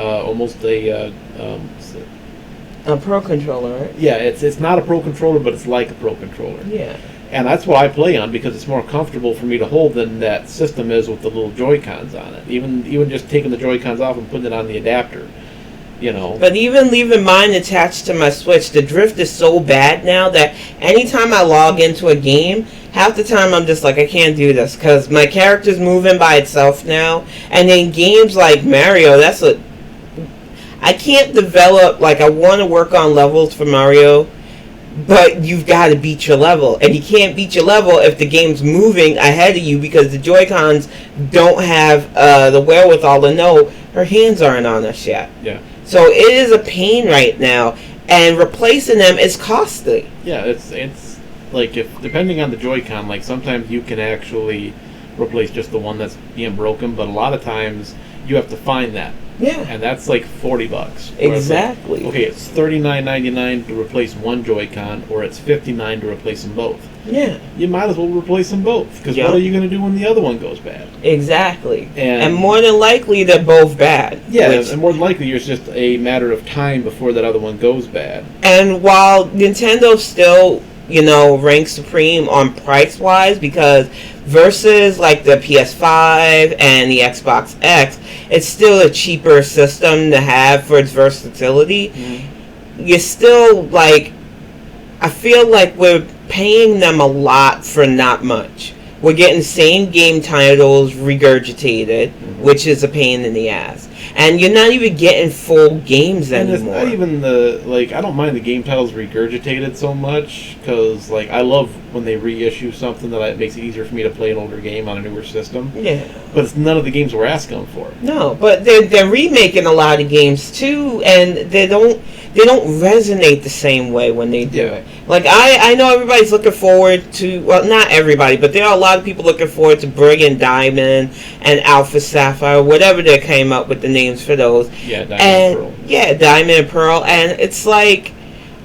Pro controller, right? Yeah, it's not a Pro controller, but it's like a Pro controller. Yeah. And that's what I play on because it's more comfortable for me to hold than that system is with the little Joy-Cons on it. Even just taking the Joy-Cons off and putting it on the adapter, But even leaving mine attached to my Switch, the drift is so bad now that anytime I log into a game, half the time I'm just like, I can't do this because my character's moving by itself now. And in games like Mario, I can't develop, like, I want to work on levels for Mario, but you've got to beat your level. And you can't beat your level if the game's moving ahead of you because the Joy-Cons don't have the wherewithal to know her hands aren't on us yet. Yeah. So it is a pain right now, and replacing them is costly. Yeah, it's like, if depending on the Joy-Con, like sometimes you can actually replace just the one that's being broken, but a lot of times you have to find that. Yeah. And that's like $40. Exactly. Like, okay, it's $39.99 to replace one Joy-Con, or it's $59 to replace them both. Yeah. You might as well replace them both, because what are you going to do when the other one goes bad? Exactly. And more than likely, they're both bad. Yeah, and more than likely, it's just a matter of time before that other one goes bad. And while Nintendo still rank supreme on price wise, because versus like the PS5 and the Xbox X, it's still a cheaper system to have for its versatility. You're still like, I feel like we're paying them a lot for not much. We're getting same game titles regurgitated, which is a pain in the ass. And you're not even getting full games anymore. And it's not even I don't mind the game titles regurgitated so much, because, I love when they reissue something that makes it easier for me to play an older game on a newer system. Yeah. But it's none of the games we're asking them for. No, but they're remaking a lot of games, too, and they don't resonate the same way when they do it. Like, I know everybody's looking forward to, well, not everybody, but there are a lot of people looking forward to Brilliant Diamond and Alpha Sapphire, whatever they came up with the names for those. Yeah, Diamond and Pearl. Yeah, Diamond and Pearl, and it's like,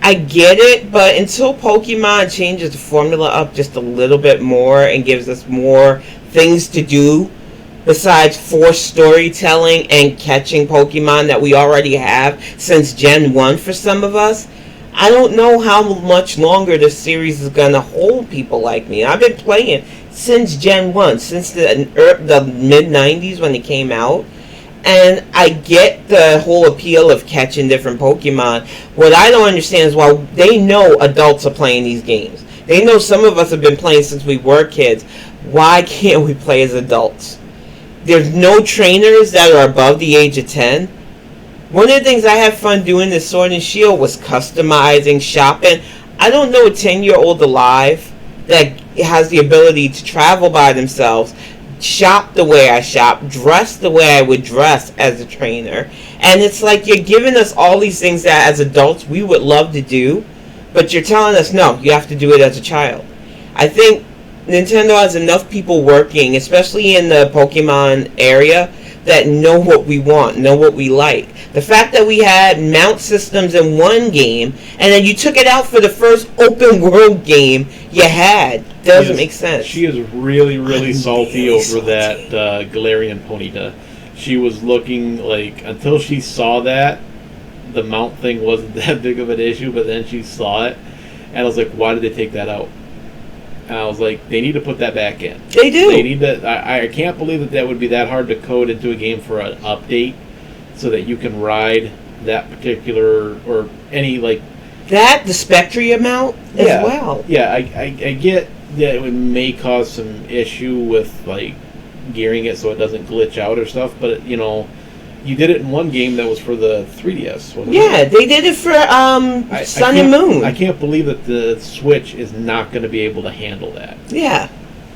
I get it, but until Pokemon changes the formula up just a little bit more and gives us more things to do, besides forced storytelling and catching Pokemon that we already have since Gen 1 for some of us, I don't know how much longer this series is going to hold people like me. I've been playing since Gen 1, since the mid-90s when it came out, and I get the whole appeal of catching different Pokemon. What I don't understand is why they know adults are playing these games. They know some of us have been playing since we were kids. Why can't we play as adults? There's no trainers that are above the age of 10. One of the things I had fun doing this Sword and Shield was customizing, shopping. I don't know a 10-year-old alive that has the ability to travel by themselves, shop the way I shop, dress the way I would dress as a trainer. And it's like you're giving us all these things that as adults we would love to do, but you're telling us, no, you have to do it as a child. I think Nintendo has enough people working, especially in the Pokemon area, that know what we want, know what we like. The fact that we had mount systems in one game, and then you took it out for the first open world game you had, doesn't make sense. She is really, really salty over that Galarian Ponyta. She was looking like, until she saw that, the mount thing wasn't that big of an issue, but then she saw it, and I was like, why did they take that out? And I was like, they need to put that back in. They do. They need to. I can't believe that would be that hard to code into a game for an update, so that you can ride that particular or any that the Spectria mount as well. Yeah, I get that it may cause some issue with gearing it so it doesn't glitch out or stuff, but you did it in one game that was for the 3DS. Yeah, they did it for Sun and Moon. I can't believe that the Switch is not going to be able to handle that. Yeah.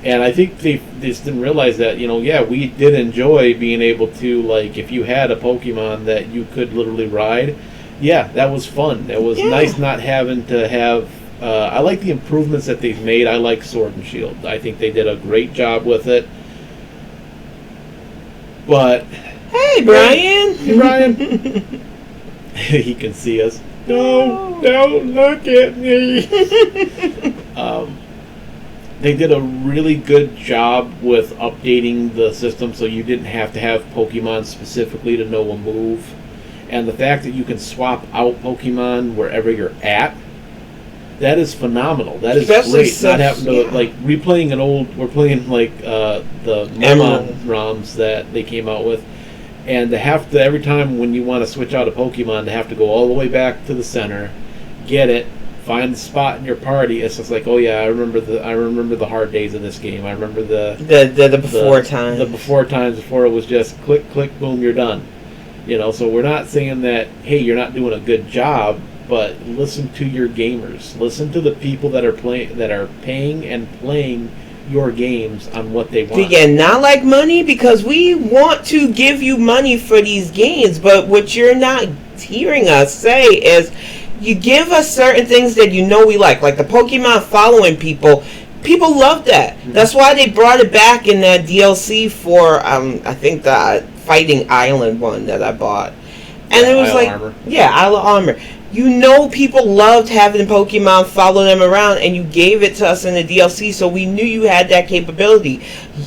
And I think they just didn't realize that, we did enjoy being able to, if you had a Pokemon that you could literally ride, that was fun. It was nice not having to have... I like the improvements that they've made. I like Sword and Shield. I think they did a great job with it. But... Hey, Brian! Hey, Brian! He can see us. No, don't look at me! They did a really good job with updating the system so you didn't have to have Pokemon specifically to know a move. And the fact that you can swap out Pokemon wherever you're at, that is phenomenal. That is great. Not having to, replaying an old... We're playing, the Emerald ROMs that they came out with. And to have to, every time when you want to switch out a Pokemon, to have to go all the way back to the center, get it, find the spot in your party. It's just like, oh yeah, I remember the hard days of this game. I remember the before times. The before times before it was just click, click, boom, you're done. So we're not saying that, hey, you're not doing a good job, but listen to your gamers. Listen to the people that are paying and playing your games on what they want. Yeah, not like money, because we want to give you money for these games, but what you're not hearing us say is you give us certain things that we like the Pokemon following people. People love that. Mm-hmm. That's why they brought it back in that DLC for I think the Fighting Island one that I bought. And it was Isle Armor. Yeah, Isle of Armor. You know people loved having Pokemon follow them around, and you gave it to us in the DLC, so we knew you had that capability.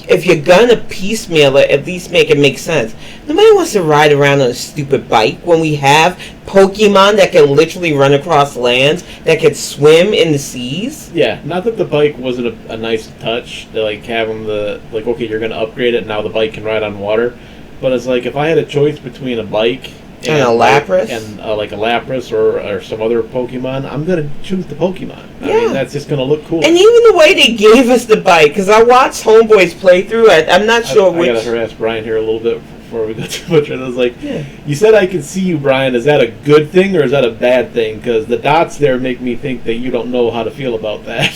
If you're gonna piecemeal it, at least make it make sense. Nobody wants to ride around on a stupid bike when we have Pokemon that can literally run across lands, that can swim in the seas. Yeah, not that the bike wasn't a nice touch, to like have them okay, you're gonna upgrade it, now the bike can ride on water. But it's like, if I had a choice between a bike and a Lapras? Like a Lapras or some other Pokemon, I'm going to choose the Pokemon. I mean, that's just going to look cool. And even the way they gave us the bike, because I watched Homeboy's playthrough, I'm not sure which... I got to harass Brian here a little bit before we go too much. And I was like, you said I can see you, Brian. Is that a good thing or is that a bad thing? Because the dots there make me think that you don't know how to feel about that.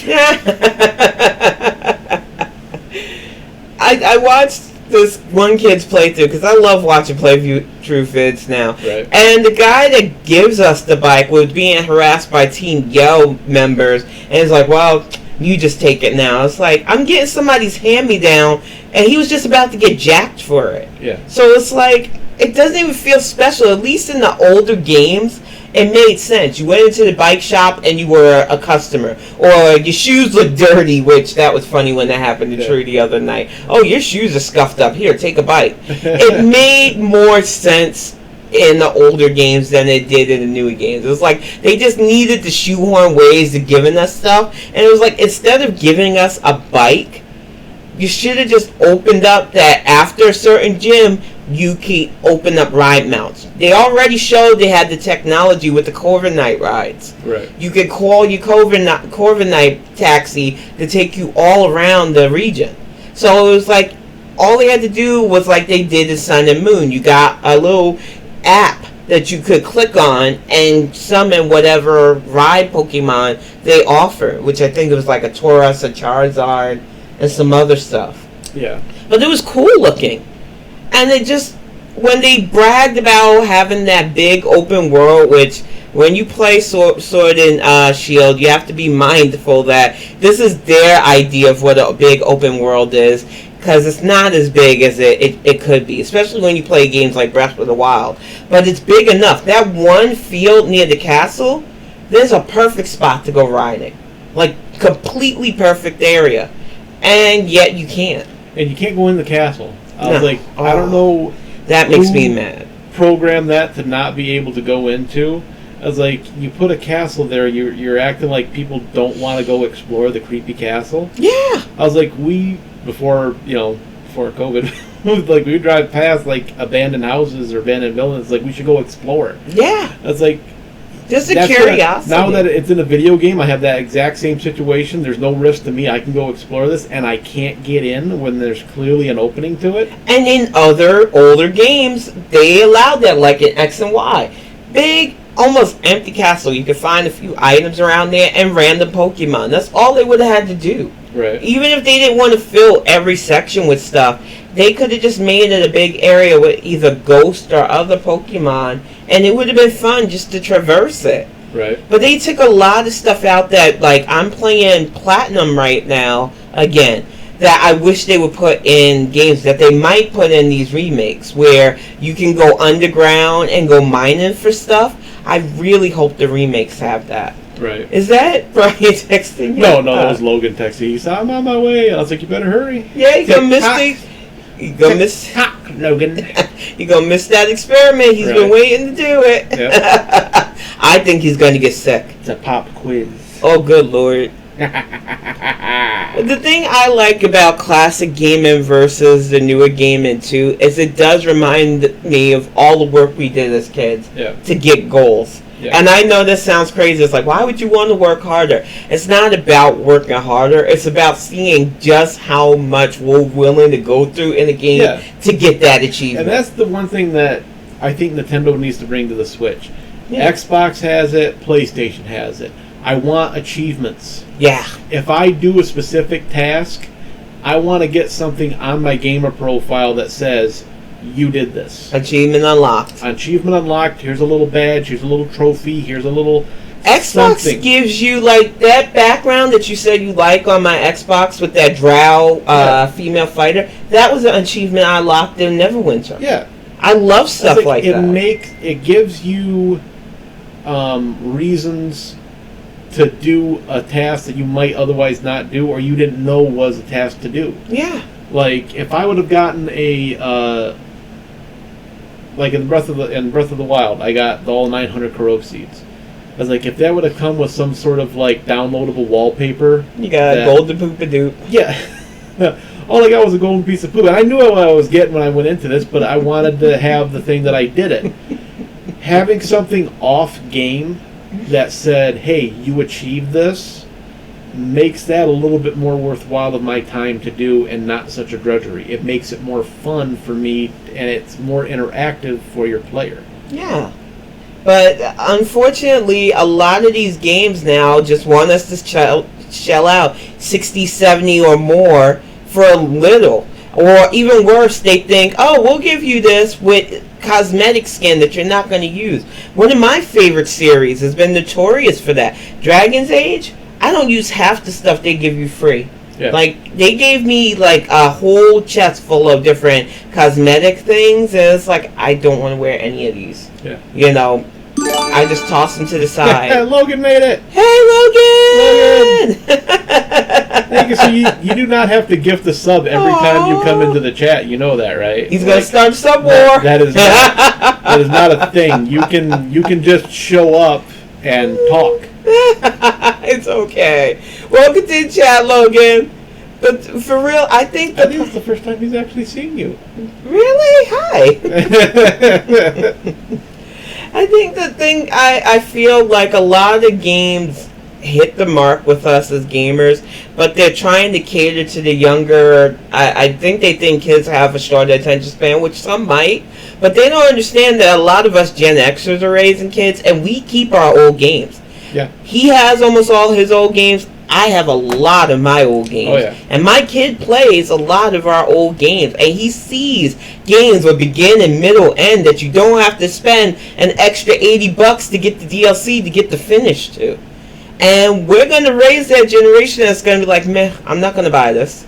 I watched this one kid's playthrough, because I love watching playthrough vids now. Right. And the guy that gives us the bike was being harassed by Team Yell members, and it's like, well, you just take it now. It's like, I'm getting somebody's hand-me-down, and he was just about to get jacked for it. Yeah. So it's like, it doesn't even feel special. At least in the older games, it made sense. You went into the bike shop and you were a customer. Or your shoes look dirty, which that was funny when that happened to True the other night. Oh, your shoes are scuffed up. Here, take a bite. It made more sense in the older games than it did in the newer games. It was like they just needed to shoehorn ways of giving us stuff. And it was like, instead of giving us a bike, you should have just opened up that after a certain gym, you can open up ride mounts. They already showed they had the technology with the Corviknight rides. Right. You could call your Corviknight taxi to take you all around the region. So it was like, all they had to do was like they did in Sun and Moon. You got a little app that you could click on and summon whatever ride Pokemon they offer, which I think it was like a Tauros, a Charizard, and some other stuff. Yeah. But it was cool looking. And it just, when they bragged about having that big open world, which when you play Sword and Shield, you have to be mindful that this is their idea of what a big open world is, because it's not as big as it could be, especially when you play games like Breath of the Wild. But it's big enough. That one field near the castle, there's a perfect spot to go riding. Like, completely perfect area. And yet you can't. And you can't go in the castle. I was like, I don't know. That makes me mad. Program that to not be able to go into. I was like, you put a castle there, you're acting like people don't want to go explore the creepy castle. Yeah. I was like, before COVID, like we drive past like abandoned houses or abandoned buildings, like we should go explore. Yeah. I was like, just a curiosity. Now that it's in a video game, I have that exact same situation. There's no risk to me. I can go explore this, and I can't get in when there's clearly an opening to it. And in other older games, they allowed that, like in X and Y. Big, almost empty castle. You could find a few items around there and random Pokemon. That's all they would have had to do. Right. Even if they didn't want to fill every section with stuff, they could have just made it a big area with either ghosts or other Pokemon, and it would have been fun just to traverse it. Right. But they took a lot of stuff out that, like, I'm playing Platinum right now, again, that I wish they would put in games, that they might put in these remakes, where you can go underground and go mining for stuff. I really hope the remakes have that. Right. Is that Brian texting you? No, that was Logan texting. He said, I'm on my way. I was like, you better hurry. Yeah, you're going to miss You're going to miss... Logan. You're going to miss that experiment. He's been waiting to do it. Yep. I think he's going to get sick. It's a pop quiz. Oh, good Lord. The thing I like about classic gaming versus the newer gaming too is it does remind me of all the work we did as kids to get goals. Yeah. And I know this sounds crazy. It's like, why would you want to work harder? It's not about working harder. It's about seeing just how much we're willing to go through in a game to get that achievement. And that's the one thing that I think Nintendo needs to bring to the Switch. Yeah. Xbox has it. PlayStation has it. I want achievements. Yeah. If I do a specific task, I want to get something on my gamer profile that says, you did this. Achievement unlocked. Achievement unlocked. Here's a little badge. Here's a little trophy. Here's a little Xbox something. Gives you, like, that background that you said you like on my Xbox with that drow female fighter. That was an achievement I locked in Neverwinter. Yeah. I love stuff like that. It gives you reasons to do a task that you might otherwise not do, or you didn't know was a task to do. Yeah. Like if I would have gotten like in Breath of the Wild, I got all 900 Korok seeds. I was like, if that would have come with some sort of like downloadable wallpaper, you got golden poopadoop. Yeah. All I got was a golden piece of poop. And I knew what I was getting when I went into this, but I wanted to have the thing that I did it. Having something off game that said, hey, you achieved this, makes that a little bit more worthwhile of my time to do and not such a drudgery. It makes it more fun for me, and it's more interactive for your player. Yeah. But unfortunately, a lot of these games now just want us to shell out 60, 70 or more for a little. Or even worse, they think, oh, we'll give you this with cosmetic skin that you're not going to use. One of my favorite series has been notorious for that. Dragon's Age, I don't use half the stuff they give you free. Yeah. Like, they gave me like a whole chest full of different cosmetic things, and it's like, I don't want to wear any of these. Yeah. You know, I just toss them to the side. Logan made it! Hey, Logan! So you do not have to gift a sub every time you come into the chat. You know that, right? He's going to start a sub war. That is not a thing. You can just show up and talk. It's okay. Welcome to the chat, Logan. But for real, I think it's the first time he's actually seen you. Really? Hi. I think the thing, I feel like a lot of the games hit the mark with us as gamers, but they're trying to cater to the younger. I think they think kids have a short attention span, which some might, but they don't understand that a lot of us Gen Xers are raising kids, and we keep our old games. Yeah. He has almost all his old games. I have a lot of my old games. Oh, yeah. And my kid plays a lot of our old games. And he sees games with begin middle, end that you don't have to spend an extra $80 to get the DLC to get the finish to. And we're going to raise that generation that's going to be like, meh, I'm not going to buy this.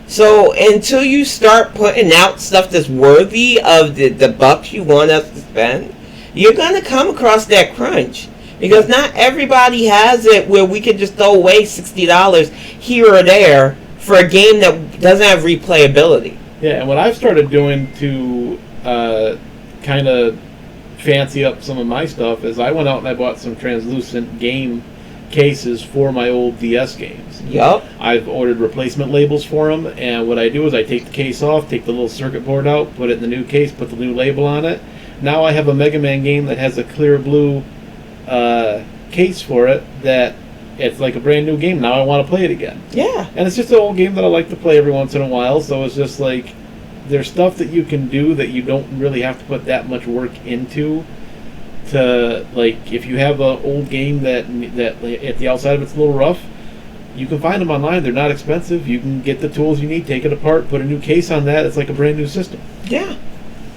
So until you start putting out stuff that's worthy of the bucks you want us to spend, you're going to come across that crunch. Because not everybody has it where we can just throw away $60 here or there for a game that doesn't have replayability. Yeah, and what I've started doing to kind of fancy up some of my stuff is I went out and I bought some translucent game cases for my old DS games. Yup. I've ordered replacement labels for them, and what I do is I take the case off, take the little circuit board out, put it in the new case, put the new label on it. Now I have a Mega Man game that has a clear blue case for it that it's like a brand new game. Now I want to play it again. Yeah. And it's just an old game that I like to play every once in a while, so it's just like there's stuff that you can do that you don't really have to put that much work into to, like, if you have an old game that at the outside of it's a little rough, you can find them online. They're not expensive. You can get the tools you need, take it apart, put a new case on that. It's like a brand new system. Yeah.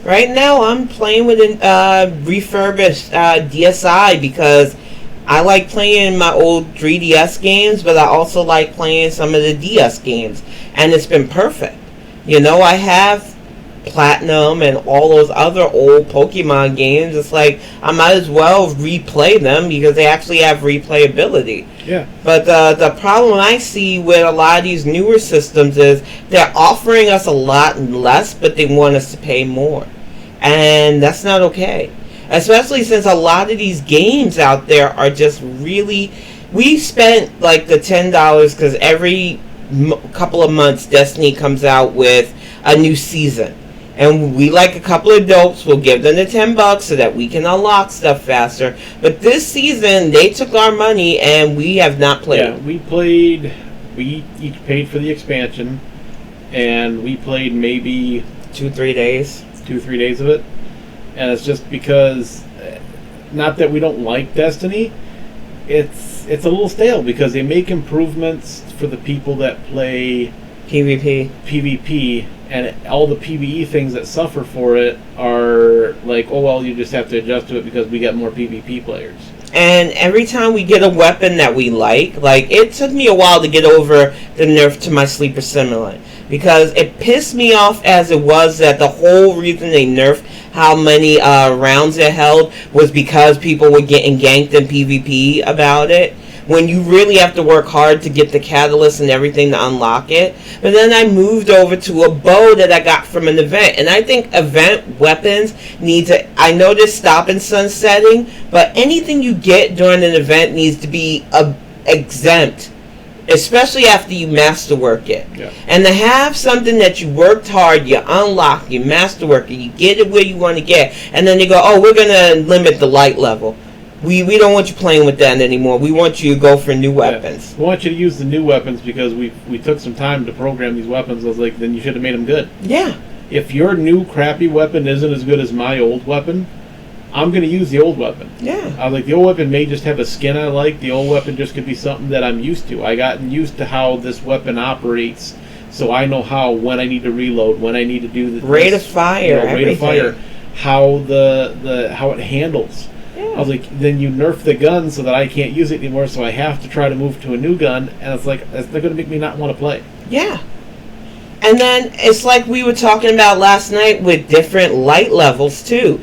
Right now, I'm playing with a refurbished DSi because I like playing my old 3DS games, but I also like playing some of the DS games, and it's been perfect. You know, I have Platinum and all those other old Pokemon games. It's like I might as well replay them because they actually have replayability. Yeah. But the problem I see with a lot of these newer systems is they're offering us a lot less, but they want us to pay more. And that's not okay. Especially since a lot of these games out there are just really... We spent like the $10 because every couple of months Destiny comes out with a new season. And we, like a couple of dopes, will give them the $10 so that we can unlock stuff faster. But this season, they took our money and we have not played. Yeah, we each paid for the expansion, and we played maybe 2-3 days. 2-3 days of it. And it's just because, not that we don't like Destiny, it's a little stale because they make improvements for the people that play PvP, and all the PvE things that suffer for it are like, oh well, you just have to adjust to it because we got more PvP players. And every time we get a weapon that we like it took me a while to get over the nerf to my sleeper simulant. because it pissed me off as it was that the whole reason they nerfed how many rounds it held was because people were getting ganked in PvP about it, when you really have to work hard to get the catalyst and everything to unlock it. But then I moved over to a bow that I got from an event, and I think event weapons need to, I know there's stop and sunsetting, but anything you get during an event needs to be exempt, especially after you masterwork it. Yeah. And to have something that you worked hard, you unlock, you masterwork it, you get it where you want to get, and then you go, oh, we're going to limit the light level. We don't want you playing with that anymore. We want you to go for new weapons. We want you to use the new weapons because we took some time to program these weapons. I was like, then you should have made them good. Yeah. If your new crappy weapon isn't as good as my old weapon, I'm going to use the old weapon. Yeah. I was like, the old weapon may just have a skin I like. The old weapon just could be something that I'm used to. I gotten used to how this weapon operates, so I know how, when I need to reload, when I need to do the rate of fire, rate of fire, how how it handles. Yeah. I was like, then you nerf the gun so that I can't use it anymore, so I have to try to move to a new gun, and it's like, they're going to make me not want to play. Yeah. And then it's like we were talking about last night with different light levels too.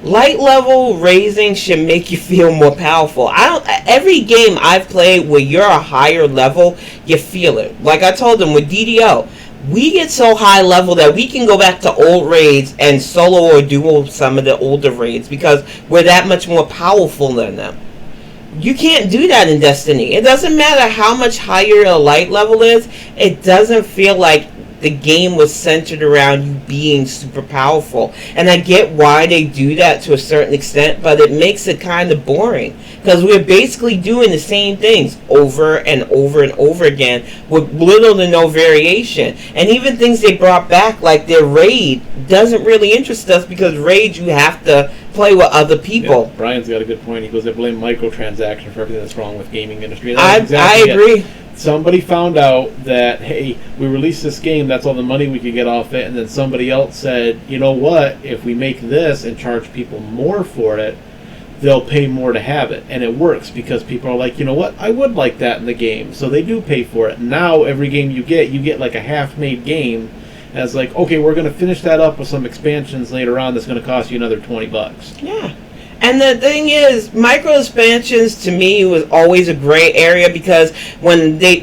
Light level raising should make you feel more powerful. Every game I've played where you're a higher level, you feel it. Like I told them with DDO, we get so high level that we can go back to old raids and solo or duo some of the older raids because we're that much more powerful than them. You can't do that in Destiny. It doesn't matter how much higher a light level is, it doesn't feel like the game was centered around you being super powerful. And I get why they do that to a certain extent, but it makes it kind of boring because we're basically doing the same things over and over and over again with little to no variation. And even things they brought back like their raid doesn't really interest us because raid you have to play with other people. Yeah, Brian's got a good point. He goes, they blame microtransactions for everything that's wrong with gaming industry. I agree. It. Somebody found out that, hey, we released this game, that's all the money we could get off it, and then somebody else said, you know what, if we make this and charge people more for it, they'll pay more to have it. And it works because people are like, you know what, I would like that in the game. So they do pay for it. Now every game you get like a half-made game, and it's like, okay, we're going to finish that up with some expansions later on that's going to cost you another $20. Yeah. And the thing is, micro expansions to me was always a gray area because when they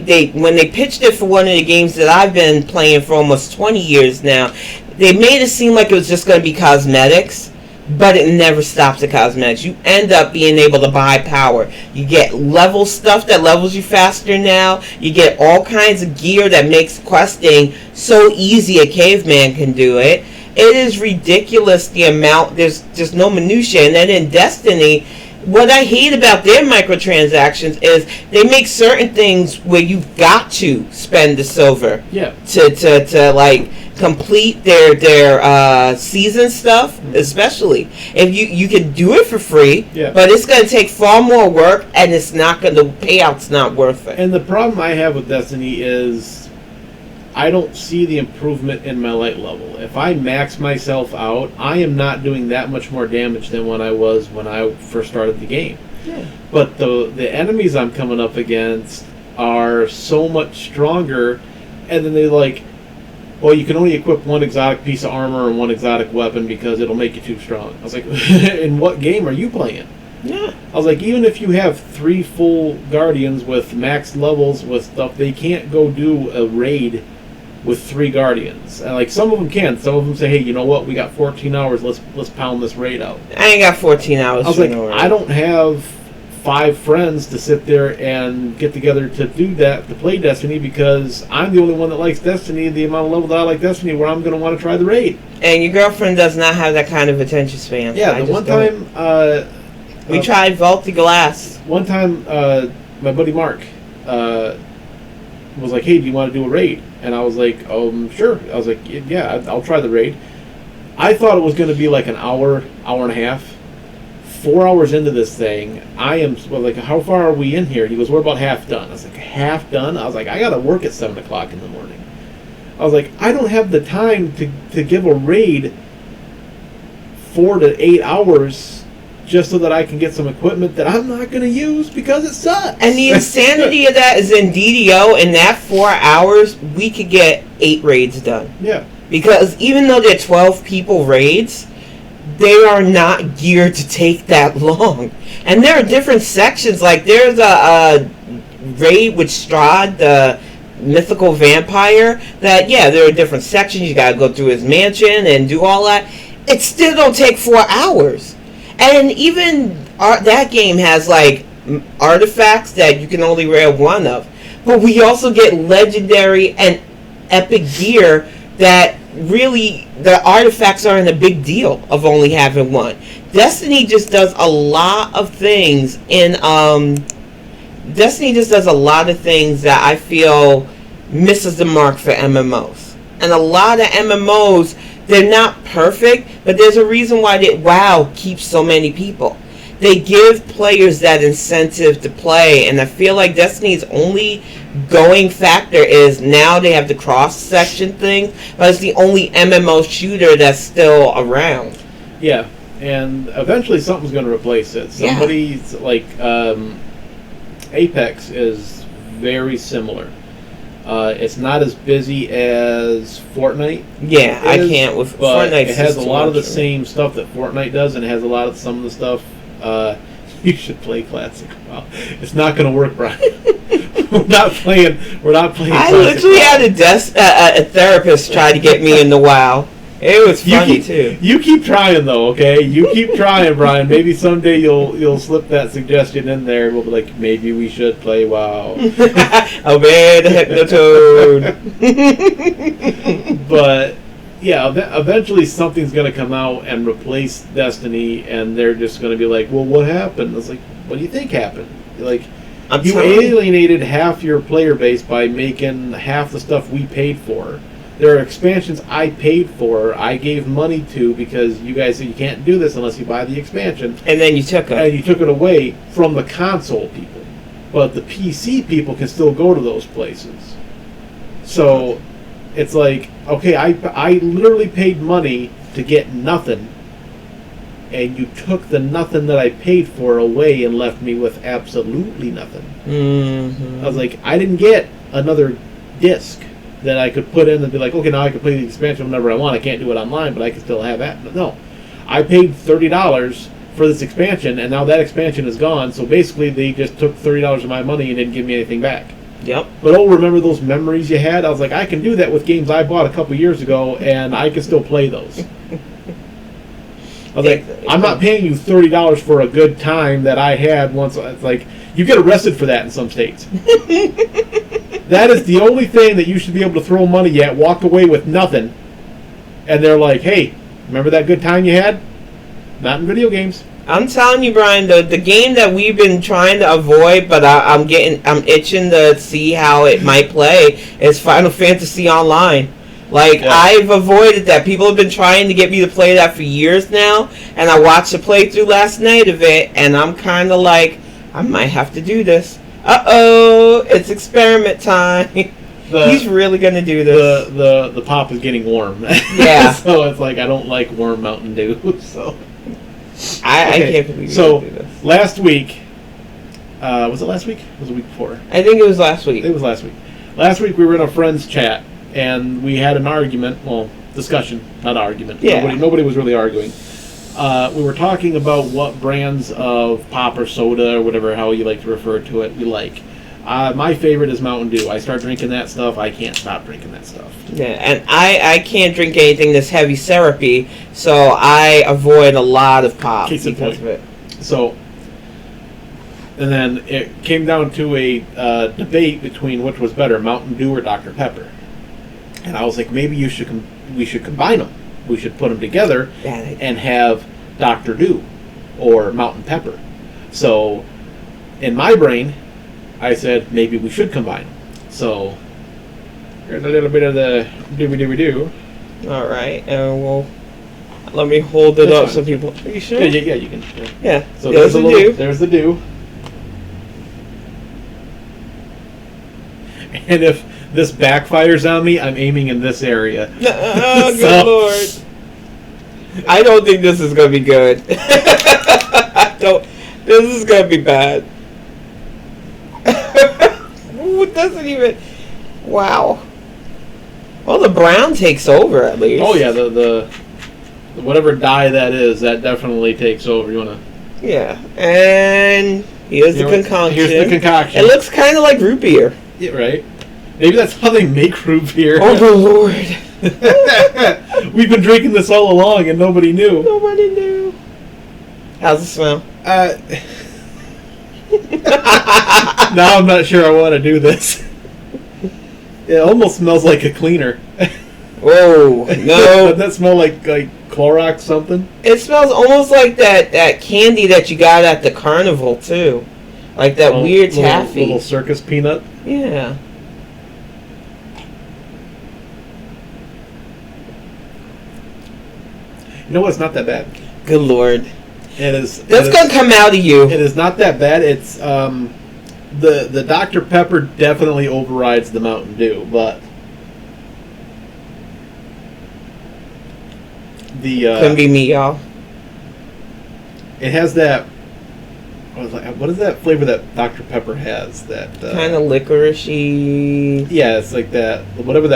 pitched it for one of the games that I've been playing for almost 20 years now, they made it seem like it was just going to be cosmetics, but it never stops at cosmetics. You end up being able to buy power. You get level stuff that levels you faster now. You get all kinds of gear that makes questing so easy a caveman can do it. It is ridiculous the amount. There's just no minutia. And then in Destiny, what I hate about their microtransactions is they make certain things where you've got to spend the silver to like complete their season stuff. Especially if you can do it for free, but it's going to take far more work, and it's not going to, the payout's not worth it. And the problem I have with Destiny is I don't see the improvement in my light level. If I max myself out, I am not doing that much more damage than when I was when I first started the game. Yeah. But the enemies I'm coming up against are so much stronger, and then they're like, well, you can only equip one exotic piece of armor and one exotic weapon because it'll make you too strong. I was like, in what game are you playing? Yeah. I was like, even if you have 3 full Guardians with max levels with stuff, they can't go do a raid with 3 Guardians. And like, some of them can. Some of them say, hey, you know what? We got 14 hours. Let's pound this raid out. I ain't got 14 hours. I was like, I don't have 5 friends to sit there and get together to do that, to play Destiny, because I'm the only one that likes Destiny, the amount of level that I like Destiny, where I'm going to want to try the raid. And your girlfriend does not have that kind of attention span. Yeah, the one time... we tried Vault to Glass. One time, my buddy Mark was like, hey, do you want to do a raid? And I was like, sure. I was like, yeah, I'll try the raid. I thought it was going to be like an hour, hour and a half. 4 hours into this thing, I am, well, like, how far are we in here? He goes, we're about half done. I was like, half done? I was like, I got to work at 7 o'clock in the morning. I was like, I don't have the time to give a raid 4 to 8 hours just so that I can get some equipment that I'm not going to use because it sucks. And the insanity of that is in DDO, in that 4 hours, we could get 8 raids done. Yeah. Because even though they're 12 people raids, they are not geared to take that long. And there are different sections. Like, there's a raid with Strahd, the mythical vampire, that, yeah, there are different sections. You gotta go through his mansion and do all that. It still don't take 4 hours. And even that game has, like, artifacts that you can only wear one of. But we also get legendary and epic gear that really, the artifacts aren't a big deal of only having one. Destiny just does a lot of things Destiny just does a lot of things that I feel misses the mark for MMOs. And a lot of MMOs, they're not perfect, but there's a reason why WoW keeps so many people. They give players that incentive to play, and I feel like Destiny's only going factor is now they have the cross-section thing, but it's the only MMO shooter that's still around. Yeah, and eventually something's going to replace it. Somebody's, like, Apex is very similar. It's not as busy as Fortnite. Yeah, I can't with Fortnite. It has a lot of the same stuff that Fortnite does, and it has a lot of some of the stuff. You should play Classic WoW. It's not going to work, Brian. We're not playing. I literally had a therapist try to get me into WoW. It was funny too. You keep trying though, okay? You keep trying, Brian. Maybe someday you'll slip that suggestion in there, and we'll be like, maybe we should play WoW. Obey the Hypnotoad. But yeah, eventually something's going to come out and replace Destiny, and they're just going to be like, well, what happened? It's like, what do you think happened? Like, you alienated half your player base by making half the stuff we paid for. There are expansions I paid for, I gave money to, because you guys said you can't do this unless you buy the expansion. And then you took it. And you took it away from the console people. But the PC people can still go to those places. So it's like, okay, I literally paid money to get nothing, and you took the nothing that I paid for away and left me with absolutely nothing. Mm-hmm. I was like, I didn't get another disc that I could put in and be like, okay, now I can play the expansion whenever I want. I can't do it online, but I can still have that. No. I paid $30 for this expansion, and now that expansion is gone, so basically they just took $30 of my money and didn't give me anything back. Yep. But remember those memories you had? I was like, I can do that with games I bought a couple years ago, and I can still play those. I was like, I'm not paying you $30 for a good time that I had once. It's like, you get arrested for that in some states. That is the only thing that you should be able to throw money at, walk away with nothing, and they're like, hey, remember that good time you had? Not in video games. I'm telling you, Brian, the game that we've been trying to avoid, but I'm itching to see how it might play, is Final Fantasy Online. Like, yeah. I've avoided that. People have been trying to get me to play that for years now, and I watched a playthrough last night of it, and I'm kind of like, I might have to do this. Uh-oh, it's experiment time. He's really going to do this. The pop is getting warm. Yeah. So it's like, I don't like warm Mountain Dew, so... I can't believe you're going to do this. Last week... was it last week? Or was it the week before? I think it was last week. It was last week. Last week we were in a friend's chat, and we had an argument, well, discussion, not argument. Yeah. Nobody was really arguing. We were talking about what brands of pop or soda or whatever, how you like to refer to it, we like. My favorite is Mountain Dew. I start drinking that stuff, I can't stop drinking that stuff. Yeah, and I can't drink anything that's heavy syrupy, so I avoid a lot of pop because of it. So, and then it came down to a debate between which was better, Mountain Dew or Dr. Pepper. And I was like, maybe we should combine them. We should put them together and have Dr. Dew or Mountain Pepper. So, in my brain, I said maybe we should combine them. So, here's a little bit of the dooby-dooby-doo. All right, and we'll let me hold it up so people. Are you sure? Yeah, you can. Yeah. So there's the Dew. There's the Dew. And if this backfires on me, I'm aiming in this area. Oh, good Lord. I don't think this is going to be good. This is going to be bad. Ooh, it doesn't even... Wow. Well, the brown takes over at least. Oh yeah, the whatever dye that is, that definitely takes over. You wanna? Yeah, and here's the concoction. Here's the concoction. It looks kind of like root beer. Yeah, right. Maybe that's how they make root beer. Oh the Lord! We've been drinking this all along and nobody knew. Nobody knew. How's it smell? Now I'm not sure I want to do this. It almost smells like a cleaner. Whoa! No. Doesn't that smell like Clorox something? It smells almost like that candy that you got at the carnival too, like that weird taffy. Little circus peanut. Yeah. You know what? It's not that bad. Good Lord. It is. That's gonna come out of you. It is not that bad. It's the Dr. Pepper definitely overrides the Mountain Dew, but the couldn't be me, y'all. It has that. What is that flavor that Dr. Pepper has? That kind of licoricey. Yeah, it's like that. Whatever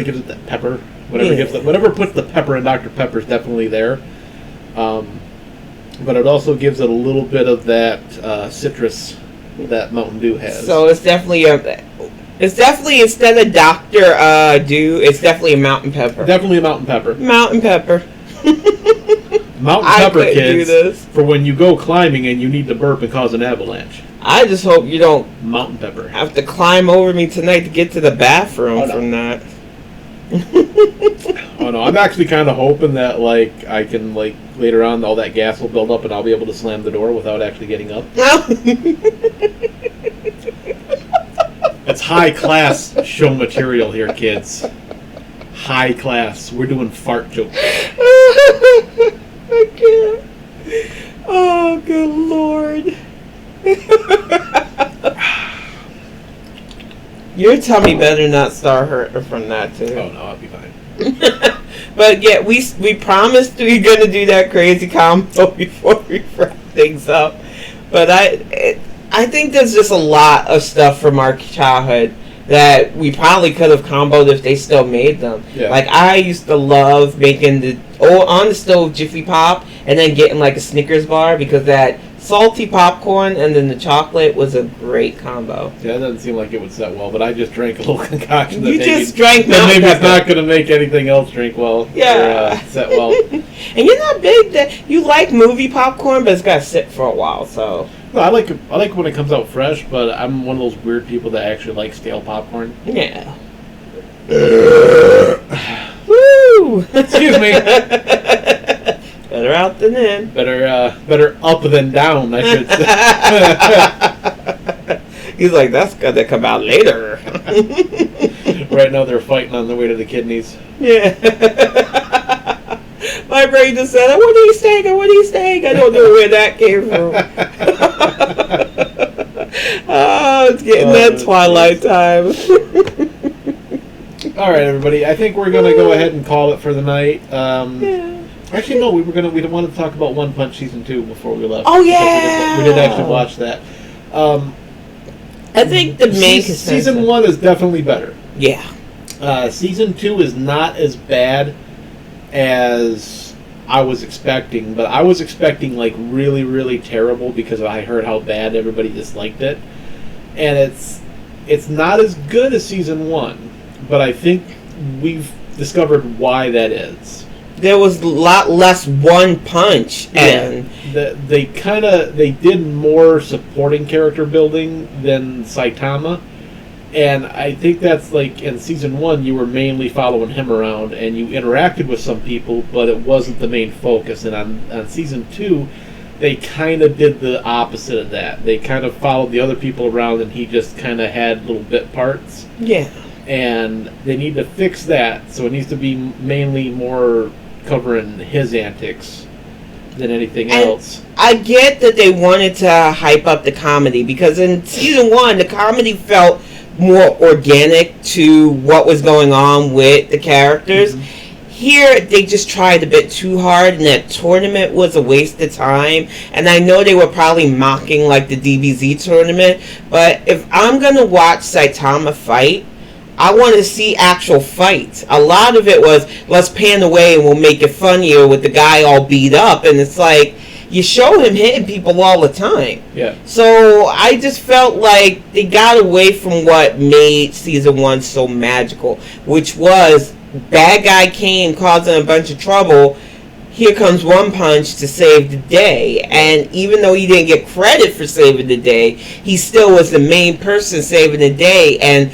gives it that pepper. Whatever puts the pepper in Dr. Pepper is definitely there. But it also gives it a little bit of that citrus that Mountain Dew has. So it's definitely instead of Dr. Dew, it's definitely a Mountain Pepper. Definitely a Mountain Pepper. Mountain Pepper. Mountain Pepper, kids, do this. For when you go climbing and you need to burp and cause an avalanche. I just hope you don't Mountain Pepper have to climb over me tonight to get to the bathroom from that. Oh no, I'm actually kind of hoping that I can later on all that gas will build up and I'll be able to slam the door without actually getting up. It's high class show material here, kids. High class. We're doing fart jokes. I can't. Oh, good Lord. Your tummy better not start hurting from that, too. Oh, no, I'll be fine. But, yeah, we promised we were going to do that crazy combo before we wrap things up. But I think there's just a lot of stuff from our childhood that we probably could have comboed if they still made them. Yeah. Like, I used to love making on the stove Jiffy Pop and then getting a Snickers bar because that salty popcorn and then the chocolate was a great combo. Yeah, it doesn't seem like it would set well, but I just drank a little concoction that drank that maybe Pepper. It's not going to make anything else drink well. Yeah. Or, set well. And you're not big that you like movie popcorn, but it's got to sit for a while, so. No, I like when it comes out fresh, but I'm one of those weird people that actually like stale popcorn. Yeah. Woo! Excuse me. Better out than in. Better up than down, I should say. He's like, that's gonna come out later. Right now they're fighting on the way to the kidneys. Yeah. My brain just said, I want East egg. I don't know where that came from. Oh, it's getting that twilight time. All right, everybody. I think we're going to go ahead and call it for the night. Yeah. Actually, no. We didn't want to talk about One Punch Season 2 before we left. Oh, yeah. We did actually watch that. I think the main Season 1 is definitely better. Yeah. Season 2 is not as bad as I was expecting, but I was expecting really, really terrible because I heard how bad everybody disliked it. And it's not as good as Season 1, but I think we've discovered why that is. There was a lot less one punch, and they did more supporting character building than Saitama, and I think that's in Season 1 you were mainly following him around and you interacted with some people, but it wasn't the main focus. And on Season 2 they kind of did the opposite of that. They kind of followed the other people around and he just kind of had little bit parts. Yeah. And they need to fix that, so it needs to be mainly more covering his antics than anything else. I get that they wanted to hype up the comedy because in Season 1 the comedy felt more organic to what was going on with the characters. Mm-hmm. Here they just tried a bit too hard, and that tournament was a waste of time. And I know they were probably mocking the DBZ tournament, but if I'm gonna watch Saitama fight, I want to see actual fights. A lot of it was, let's pan away and we'll make it funnier with the guy all beat up. And it's like, you show him hitting people all the time. Yeah. So I just felt like they got away from what made season 1 so magical, which was bad guy came causing a bunch of trouble. Here comes One Punch to save the day. And even though he didn't get credit for saving the day, he still was the main person saving the day. And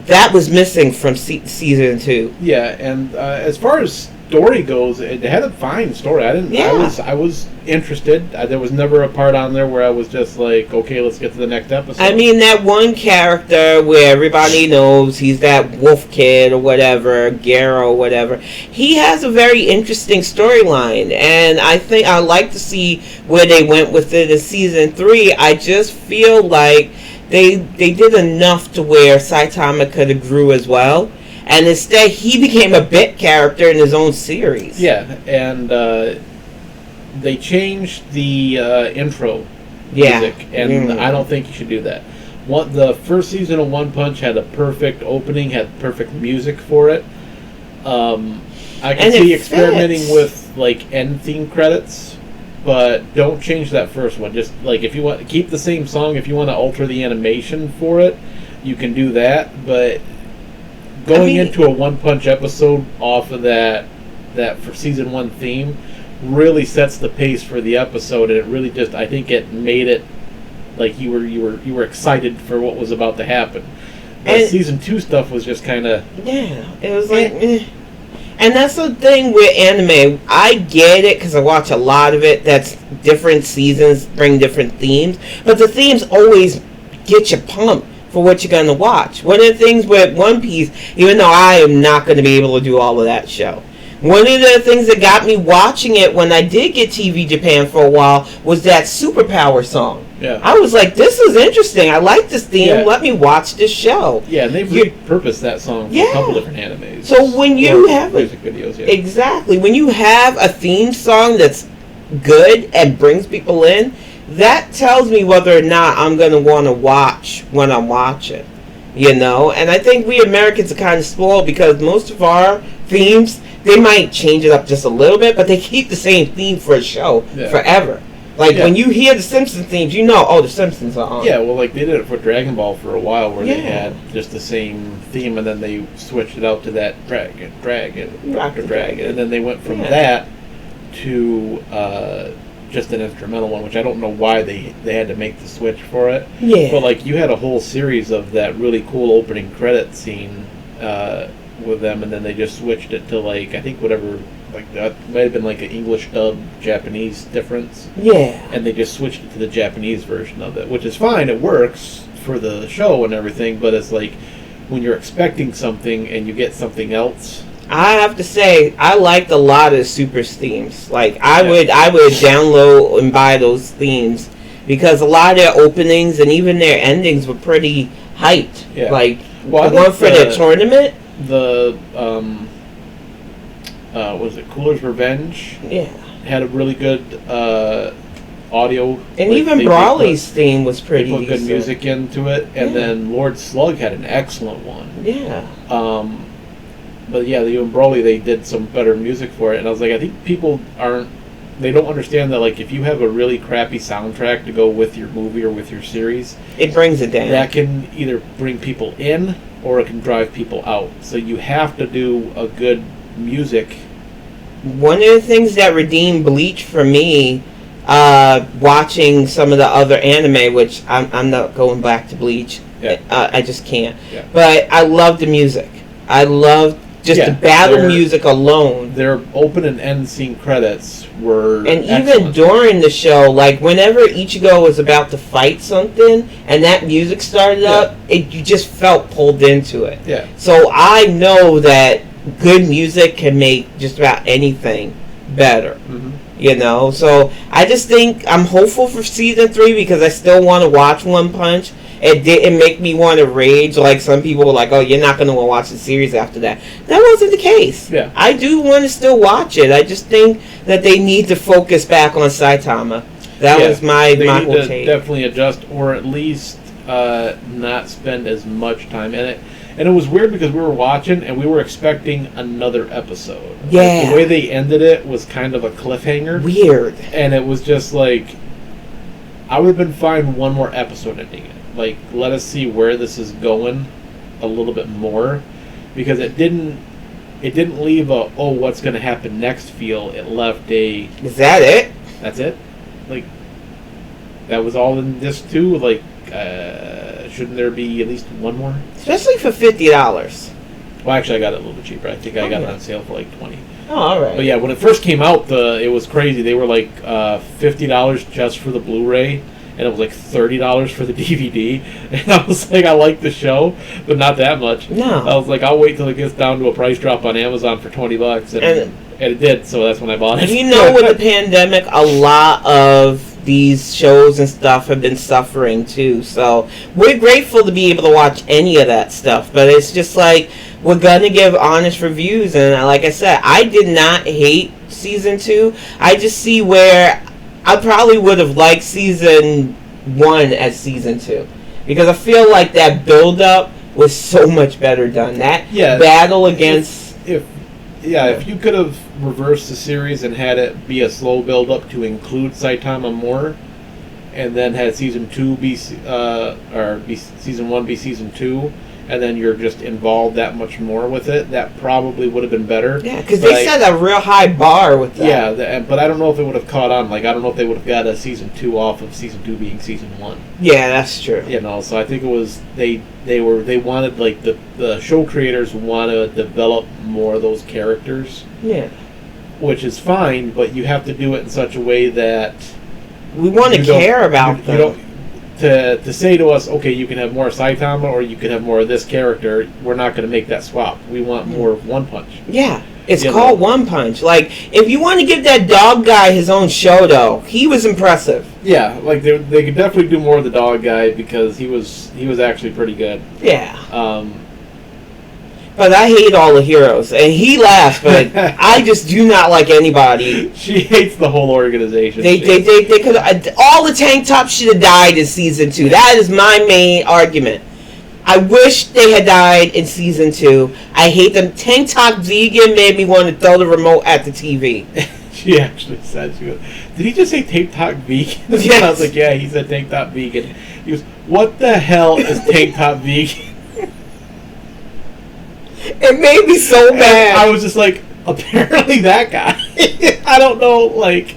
that was missing from season 2. Yeah, and as far as story goes, it had a fine story. I was interested. There was never a part on there where I was just like, okay, let's get to the next episode. I mean, that one character where everybody knows he's that wolf kid or whatever, Garo or whatever, he has a very interesting storyline, and I think I'd like to see where they went with it in season 3. I just feel like they did enough to where Saitama could have grew as well. And instead, he became a bit character in his own series. Yeah, and they changed the intro music, and I don't think you should do that. The first season of One Punch had a perfect opening, had perfect music for it. I can see experimenting with like end theme credits, but don't change that first one. Just like if you want to keep the same song, if you want to alter the animation for it, you can do that. But going into a One Punch episode off of that for season 1 theme really sets the pace for the episode, and it really just, I think it made it like you were excited for what was about to happen. But season 2 stuff was just kind of it was like And that's the thing with anime. I get it because I watch a lot of it. That's different seasons bring different themes, but the themes always get you pumped for what you're going to watch. One of the things with One Piece, even though I am not going to be able to do all of that show, one of the things that got me watching it when I did get TV Japan for a while was that Superpower song. Yeah. I was like, this is interesting. I like this theme. Yeah. Let me watch this show. Yeah, and they've repurposed that song for a couple different animes. So when you have music videos, exactly, when you have a theme song that's good and brings people in, that tells me whether or not I'm going to want to watch when I'm watching. You know? And I think we Americans are kind of spoiled because most of our themes, they might change it up just a little bit, but they keep the same theme for a show forever. Like, when you hear the Simpsons themes, you know, oh, the Simpsons are on. Yeah, well, like, they did it for Dragon Ball for a while, where they had just the same theme, and then they switched it out to that Dragon, Dr. Dragon, and then they went from that to just an instrumental one, which I don't know why they had to make the switch for it. Yeah. But, like, you had a whole series of that really cool opening credit scene with them, and then they just switched it to, like, I think whatever... Like that might have been like an English dub Japanese difference. Yeah. And they just switched it to the Japanese version of it, which is fine. It works for the show and everything, but it's like when you're expecting something and you get something else. I have to say, I liked a lot of Super's themes. Like I would download and buy those themes because a lot of their openings and even their endings were pretty hyped. Yeah. Like the one for the tournament. The was it Cooler's Revenge? Yeah. Had a really good audio. And even Brawley's theme was pretty decent. They put good music into it. And then Lord Slug had an excellent one. Yeah. But yeah, even Brawley, they did some better music for it. And I was like, I think people they don't understand that, like, if you have a really crappy soundtrack to go with your movie or with your series, it brings it down. That can either bring people in or it can drive people out. So you have to do a good music. One of the things that redeemed Bleach for me, watching some of the other anime, which I'm not going back to Bleach. Yeah. I just can't. Yeah. But I love the music. I love just the battle music alone. Their open and end scene credits were and excellent. Even during the show, like whenever Ichigo was about to fight something and that music started up, you just felt pulled into it. Yeah. So I know that good music can make just about anything better. Mm-hmm. You know, so I just think I'm hopeful for season 3 because I still want to watch One Punch. It didn't make me want to rage like some people were like, oh, you're not going to want to watch the series after that. That wasn't the case. Yeah. I do want to still watch it. I just think that they need to focus back on Saitama. That was my whole take. Definitely adjust, or at least not spend as much time in it. And it was weird because we were watching and we were expecting another episode. Yeah. Like, the way they ended it was kind of a cliffhanger. Weird. And it was just like, I would have been fine one more episode ending it. Like, let us see where this is going a little bit more, because it didn't leave a, oh, what's going to happen next feel. It left a... Is that it? That's it? Like, that was all in this too? Like, shouldn't there be at least one more? Especially for $50. Well, actually, I got it a little bit cheaper. I think I got it on sale for like $20. Oh, all right. But yeah, when it first came out, it was crazy. They were like $50 just for the Blu-ray, and it was like $30 for the DVD. And I was like, I like the show, but not that much. No. I was like, I'll wait till it gets down to a price drop on Amazon for $20, and it did. So that's when I bought it. You know, with the pandemic, a lot of these shows and stuff have been suffering too. So we're grateful to be able to watch any of that stuff. But it's just like, we're gonna give honest reviews, and like I said, I did not hate season 2. I just see where I probably would have liked season 1 as season 2, because I feel like that build up was so much better done. That battle against if you could have reversed the series and had it be a slow build up to include Saitama more, and then had season 2 be season 1 be season 2, and then you're just involved that much more with it, that probably would have been better. Yeah, because they set a real high bar with that. Yeah, but I don't know if it would have caught on. Like, I don't know if they would have got a season 2 off of season 2 being season 1. Yeah, that's true. You know, so I think it was they wanted, like, the show creators want to develop more of those characters. Yeah. Which is fine, but you have to do it in such a way that we want to care about them. You don't, to say to us, okay, you can have more Saitama or you can have more of this character, we're not going to make that swap. We want more of One Punch. Yeah, it's called One Punch. Like, if you want to give that dog guy his own show, though, he was impressive. Yeah, like they could definitely do more of the dog guy, because he was actually pretty good. Yeah. But I hate all the heroes, and he laughs, but I just do not like anybody. She hates the whole organization. They could, all the tank tops should have died in season 2. That is my main argument. I wish they had died in season 2. I hate them. Tank top vegan made me want to throw the remote at the TV. She actually said, did he just say tank top vegan? Yes. I was like, yeah, he said tank top vegan. He goes, what the hell is tank top vegan? It made me so mad. I was just like, apparently that guy. I don't know, like,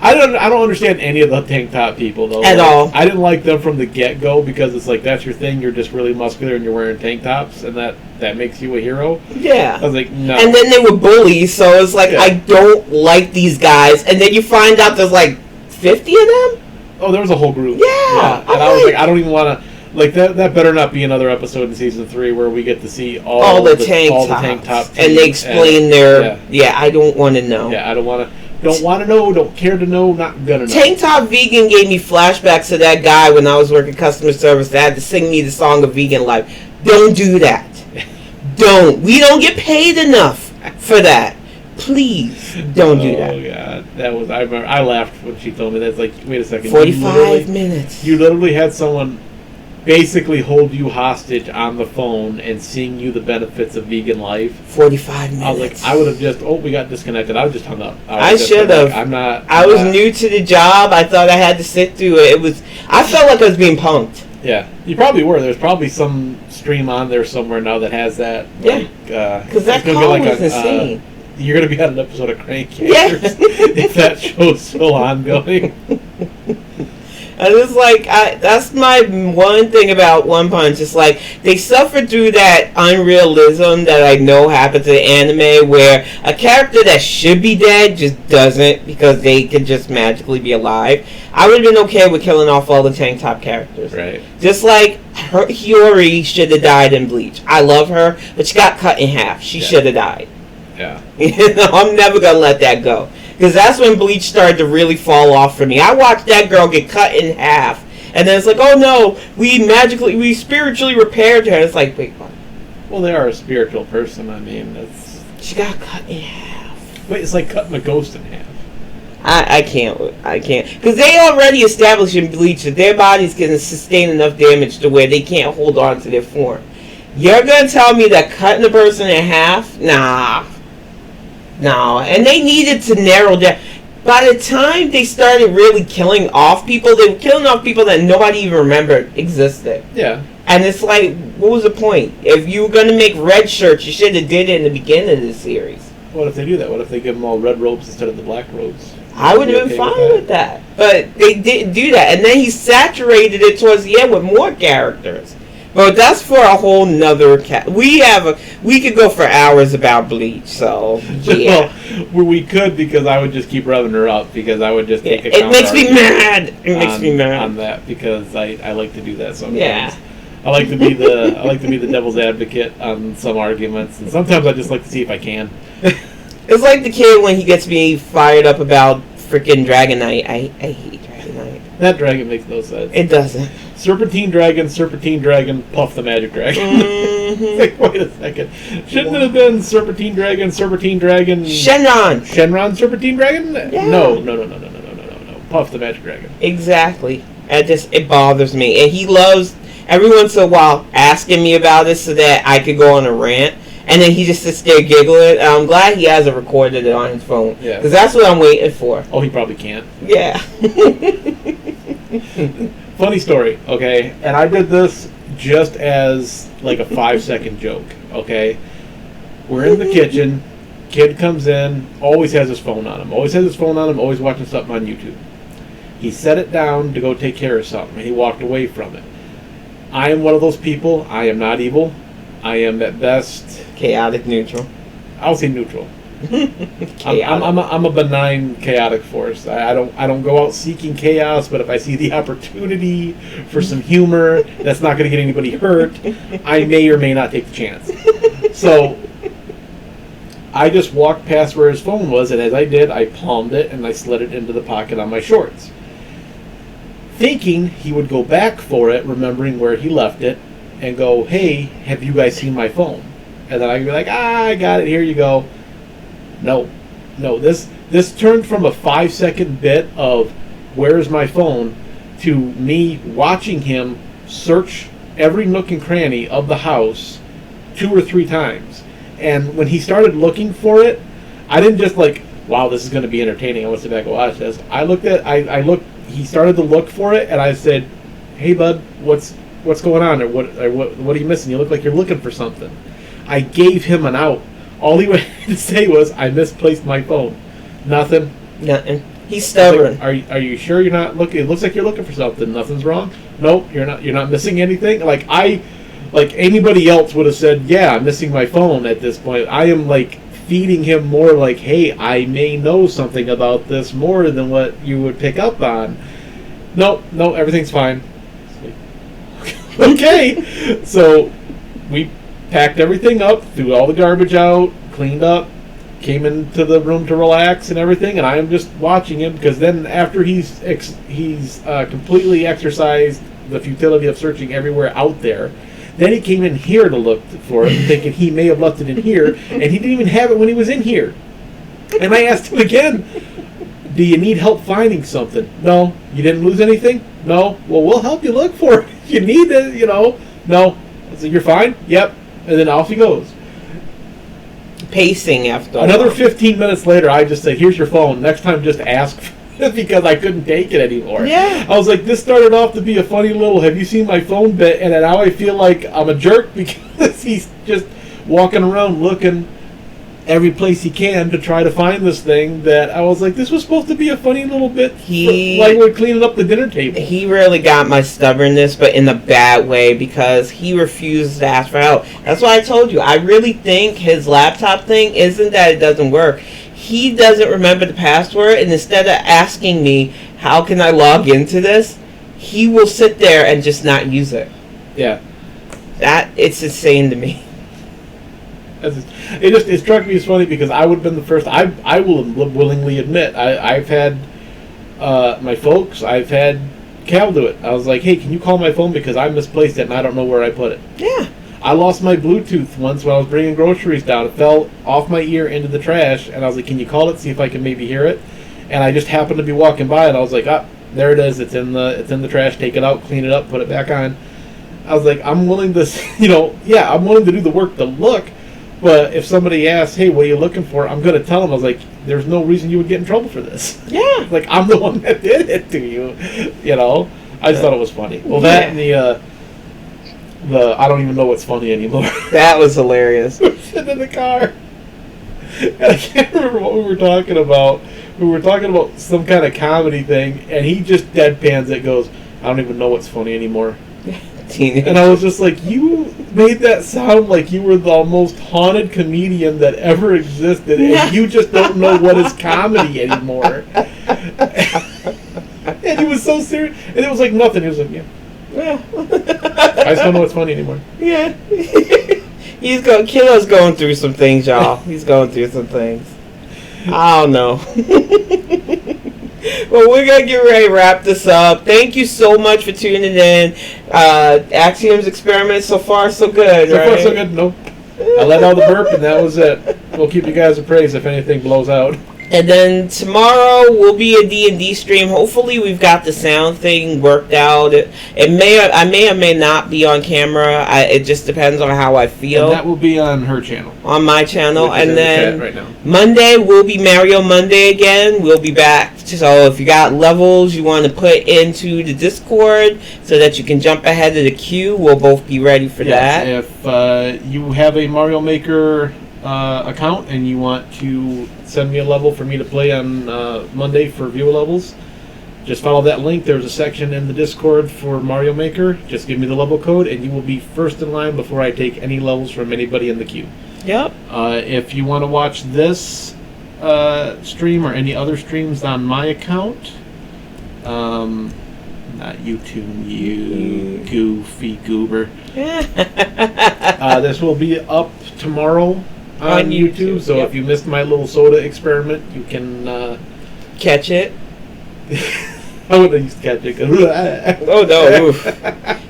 I don't understand any of the tank top people though. At all. I didn't like them from the get go, because it's like, that's your thing. You're just really muscular and you're wearing tank tops, and that makes you a hero. Yeah. I was like, no. And then they were bullies, so it's like, I don't like these guys. And then you find out there's like 50 of them. Oh, there was a whole group. Yeah. And I was like, I don't even want to. Like, that better not be another episode in season 3 where we get to see all the tank top teams, and they explain I don't want to know. Yeah, I don't want to know, don't care to know, not gonna know. Tank top vegan gave me flashbacks to that guy when I was working customer service that had to sing me the song of vegan life. Don't do that. Don't. We don't get paid enough for that. Please don't do that. Oh god, that was. I remember. I laughed when she told me that. It's like, wait a second. 45 minutes. You literally had someone basically hold you hostage on the phone and sing you the benefits of vegan life. 45 minutes. I was like, I would have just. Oh, we got disconnected. I was just hung up. I should have. I was new to the job. I thought I had to sit through it. I felt like I was being punked. Yeah, you probably were. There's probably some stream on there somewhere now that has that. Yeah. Because that call was insane. You're going to be on an episode of Crankcasters if that show's still ongoing. And it's like, that's my one thing about One Punch. It's like, they suffered through that unrealism that I know happens in anime, where a character that should be dead just doesn't, because they can just magically be alive. I would have been okay with killing off all the tank top characters. Right. Just like Hiyori should have died in Bleach. I love her, but she got cut in half. She should have died. Yeah. I'm never going to let that go. Because that's when Bleach started to really fall off for me. I watched that girl get cut in half. And then it's like, oh no, we spiritually repaired her. It's like, wait, what? Well, they are a spiritual person. I mean, she got cut in half. Wait, it's like cutting a ghost in half. I can't. Because they already established in Bleach that their bodies can sustain enough damage to where they can't hold on to their form. You're gonna tell me that cutting a person in half? Nah. No. And they needed to narrow down. By the time they started really killing off people, they were killing off people that nobody even remembered existed. Yeah. And it's like, what was the point? If you were gonna make red shirts, you should have did it in the beginning of the series. What if they do that? What if they give them all red robes instead of the black robes? I would have been fine with that. But they didn't do that. And then he saturated it towards the end with more characters. But that's for a whole nother we could go for hours about Bleach, so yeah. Well, we could, because I would just keep revving her up, because I would just take a It makes me mad. It makes me mad on that, because I like to do that sometimes. Yeah. I like to be the devil's advocate on some arguments, and sometimes I just like to see if I can. It's like the kid when he gets me fired up about freaking Dragon Knight. I hate Dragon Knight. That dragon makes no sense. It doesn't. Serpentine Dragon, Puff the Magic Dragon. Mm-hmm. Like, wait a second. Shouldn't it have been Serpentine Dragon, Shenron, Serpentine Dragon? Yeah. No. Puff the Magic Dragon. Exactly. It bothers me. And he loves, every once in a while, asking me about it so that I could go on a rant. And then he just sits there giggling. And I'm glad he hasn't recorded it on his phone. Yeah. Because that's what I'm waiting for. Oh, he probably can't. Yeah. Funny story, okay? And I did this just as like a 5-second joke, okay? We're in the kitchen. Kid comes in, always has his phone on him. Always watching something on YouTube. He set it down to go take care of something, and he walked away from it. I am one of those people. I am not evil. I am at best chaotic neutral. I'll say neutral. I'm a benign chaotic force. I don't go out seeking chaos, but if I see the opportunity for some humor that's not going to get anybody hurt, I may or may not take the chance. So I just walked past where his phone was, and as I did, I palmed it and I slid it into the pocket on my shorts, thinking he would go back for it, remembering where he left it, and go, "Hey, have you guys seen my phone?" And then I could be like, I got it, here you go. No, this turned from a 5-second bit of where's my phone to me watching him search every nook and cranny of the house 2 or 3 times. And when he started looking for it, I didn't just like, wow, this is going to be entertaining, I want to sit back and watch this. He started to look for it, and I said, hey bud, what's going on, or what are you missing? You look like you're looking for something. I gave him an out. All he wanted to say was, I misplaced my phone. Nothing. He's stubborn. Like, are you sure you're not looking? It looks like you're looking for something. Nothing's wrong. Nope, you're not. You're not missing anything. Like anybody else would have said, yeah, I'm missing my phone at this point. I am like feeding him more like, hey, I may know something about this more than what you would pick up on. No, everything's fine. Okay, so we packed everything up, threw all the garbage out, cleaned up, came into the room to relax and everything, and I am just watching him, because then after he's completely exercised the futility of searching everywhere out there, then he came in here to look for it, thinking he may have left it in here, and he didn't even have it when he was in here. And I asked him again, do you need help finding something? No. You didn't lose anything? No. Well, we'll help you look for it. You need it, No. I said, you're fine? Yep. And then off he goes. Pacing after another 15 minutes later, I just said, here's your phone. Next time, just ask for it, because I couldn't take it anymore. Yeah. I was like, this started off to be a funny little, have you seen my phone bit? And then now I feel like I'm a jerk because he's just walking around looking every place he can to try to find this thing that I was like, this was supposed to be a funny little bit, like we're cleaning up the dinner table. He really got my stubbornness, but in a bad way, because he refused to ask for help. That's why I told you, I really think his laptop thing isn't that it doesn't work. He doesn't remember the password, and instead of asking me, how can I log into this, he will sit there and just not use it. Yeah. It's insane to me. It struck me as funny, because I would have been the first. I will willingly admit, I've had my folks, I've had Cal do it. I was like, hey, can you call my phone, because I misplaced it and I don't know where I put it. Yeah. I lost my Bluetooth once when I was bringing groceries down. It fell off my ear into the trash, and I was like, can you call it, see if I can maybe hear it? And I just happened to be walking by, and I was like, there it is. It's in the trash. Take it out, clean it up, put it back on. I was like, I'm willing to, I'm willing to do the work to look, but if somebody asks, hey, what are you looking for? I'm going to tell them, I was like, there's no reason you would get in trouble for this. Yeah. Like, I'm the one that did it to you, I just thought it was funny. Well, that and the I don't even know what's funny anymore. That was hilarious. We're sitting in the car, and I can't remember what we were talking about. We were talking about some kind of comedy thing, and he just deadpans it, goes, I don't even know what's funny anymore. And I was just like, you made that sound like you were the most haunted comedian that ever existed, and you just don't know what is comedy anymore. And he was so serious, and it was like nothing. He was like, yeah. I just don't know what's funny anymore. Yeah. Kiddo's going through some things, y'all. He's going through some things. I don't know. Well, we're going to get ready to wrap this up. Thank you so much for tuning in. Axiom's experiment, so far so good, So right? far so good, nope. I let out the burp, and that was it. We'll keep you guys appraised if anything blows out. And then tomorrow will be a D&D stream. Hopefully we've got the sound thing worked out. I may or may not be on camera. It just depends on how I feel. And that will be on her channel. On my channel. And then right now. Monday will be Mario Monday again. We'll be back. So if you got levels you want to put into the Discord so that you can jump ahead of the queue, we'll both be ready for that. If you have a Mario Maker account and you want to send me a level for me to play on Monday for viewer levels, just follow that link. There's a section in the Discord for Mario Maker. Just give me the level code and you will be first in line before I take any levels from anybody in the queue. Yep. If you want to watch this stream or any other streams on my account, not YouTube, you goofy goober. This will be up tomorrow on YouTube, so if you missed my little soda experiment, you can catch it. I would have used to catch it. Oh no! Oof.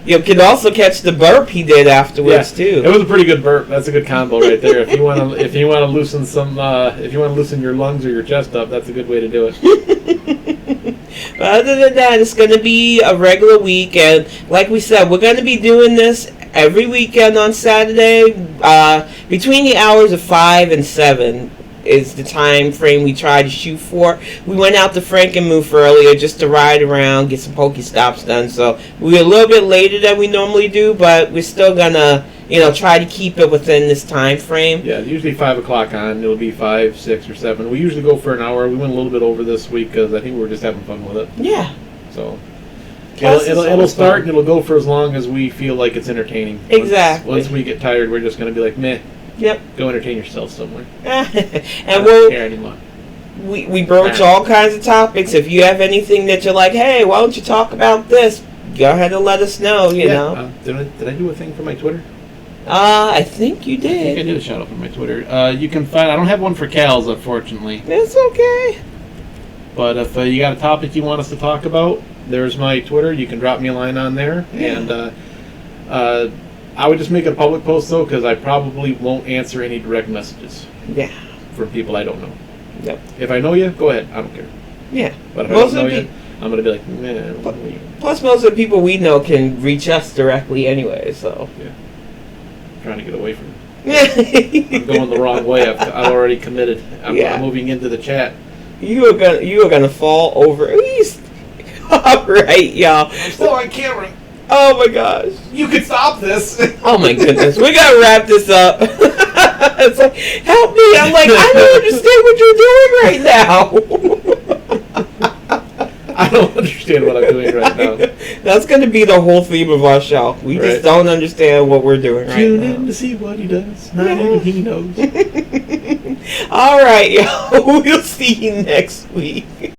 You can also catch the burp he did afterwards too. It was a pretty good burp. That's a good combo right there. If you want to loosen some, if you want to loosen your lungs or your chest up, that's a good way to do it. But other than that, it's going to be a regular week, and like we said, we're going to be doing this every weekend on Saturday, between the hours of 5 and 7 is the time frame we try to shoot for. We went out to Frankenmuth earlier just to ride around, get some Pokestops done, so we're a little bit later than we normally do, but we're still going to try to keep it within this time frame. Yeah, usually 5 o'clock on. It'll be 5, 6, or 7. We usually go for an hour. We went a little bit over this week because I think we were just having fun with it. Yeah. So it'll start and it'll go for as long as we feel like it's entertaining. Exactly. Once we get tired, we're just going to be like, meh. Yep. Go entertain yourself somewhere. And we'll care anymore. We broach all kinds of topics. If you have anything that you're like, hey, why don't you talk about this? Go ahead and let us know. You know. Did I do a thing for my Twitter? I think you did. I think I did a shout out for my Twitter. You can find. I don't have one for Cal's, unfortunately. It's okay. But if you got a topic you want us to talk about, there's my Twitter. You can drop me a line on there, and I would just make a public post though, because I probably won't answer any direct messages. Yeah. From people I don't know. Yep. If I know you, go ahead. I don't care. Yeah. But if I don't know you, I'm gonna be like, nah. Plus, most of the people we know can reach us directly anyway. So. Yeah. I'm trying to get away from it. I'm going the wrong way. I've already committed. I'm moving into the chat. You are gonna fall over. All right, y'all. I'm still on camera. Oh my gosh. You could stop this. Oh my goodness. We gotta wrap this up. It's like, help me. I'm like, I don't understand what you're doing right now. I don't understand what I'm doing right now. That's going to be the whole theme of our show. We just don't understand what we're doing right now. Tune in to see what he does. Not even he knows. All right, y'all. We'll see you next week.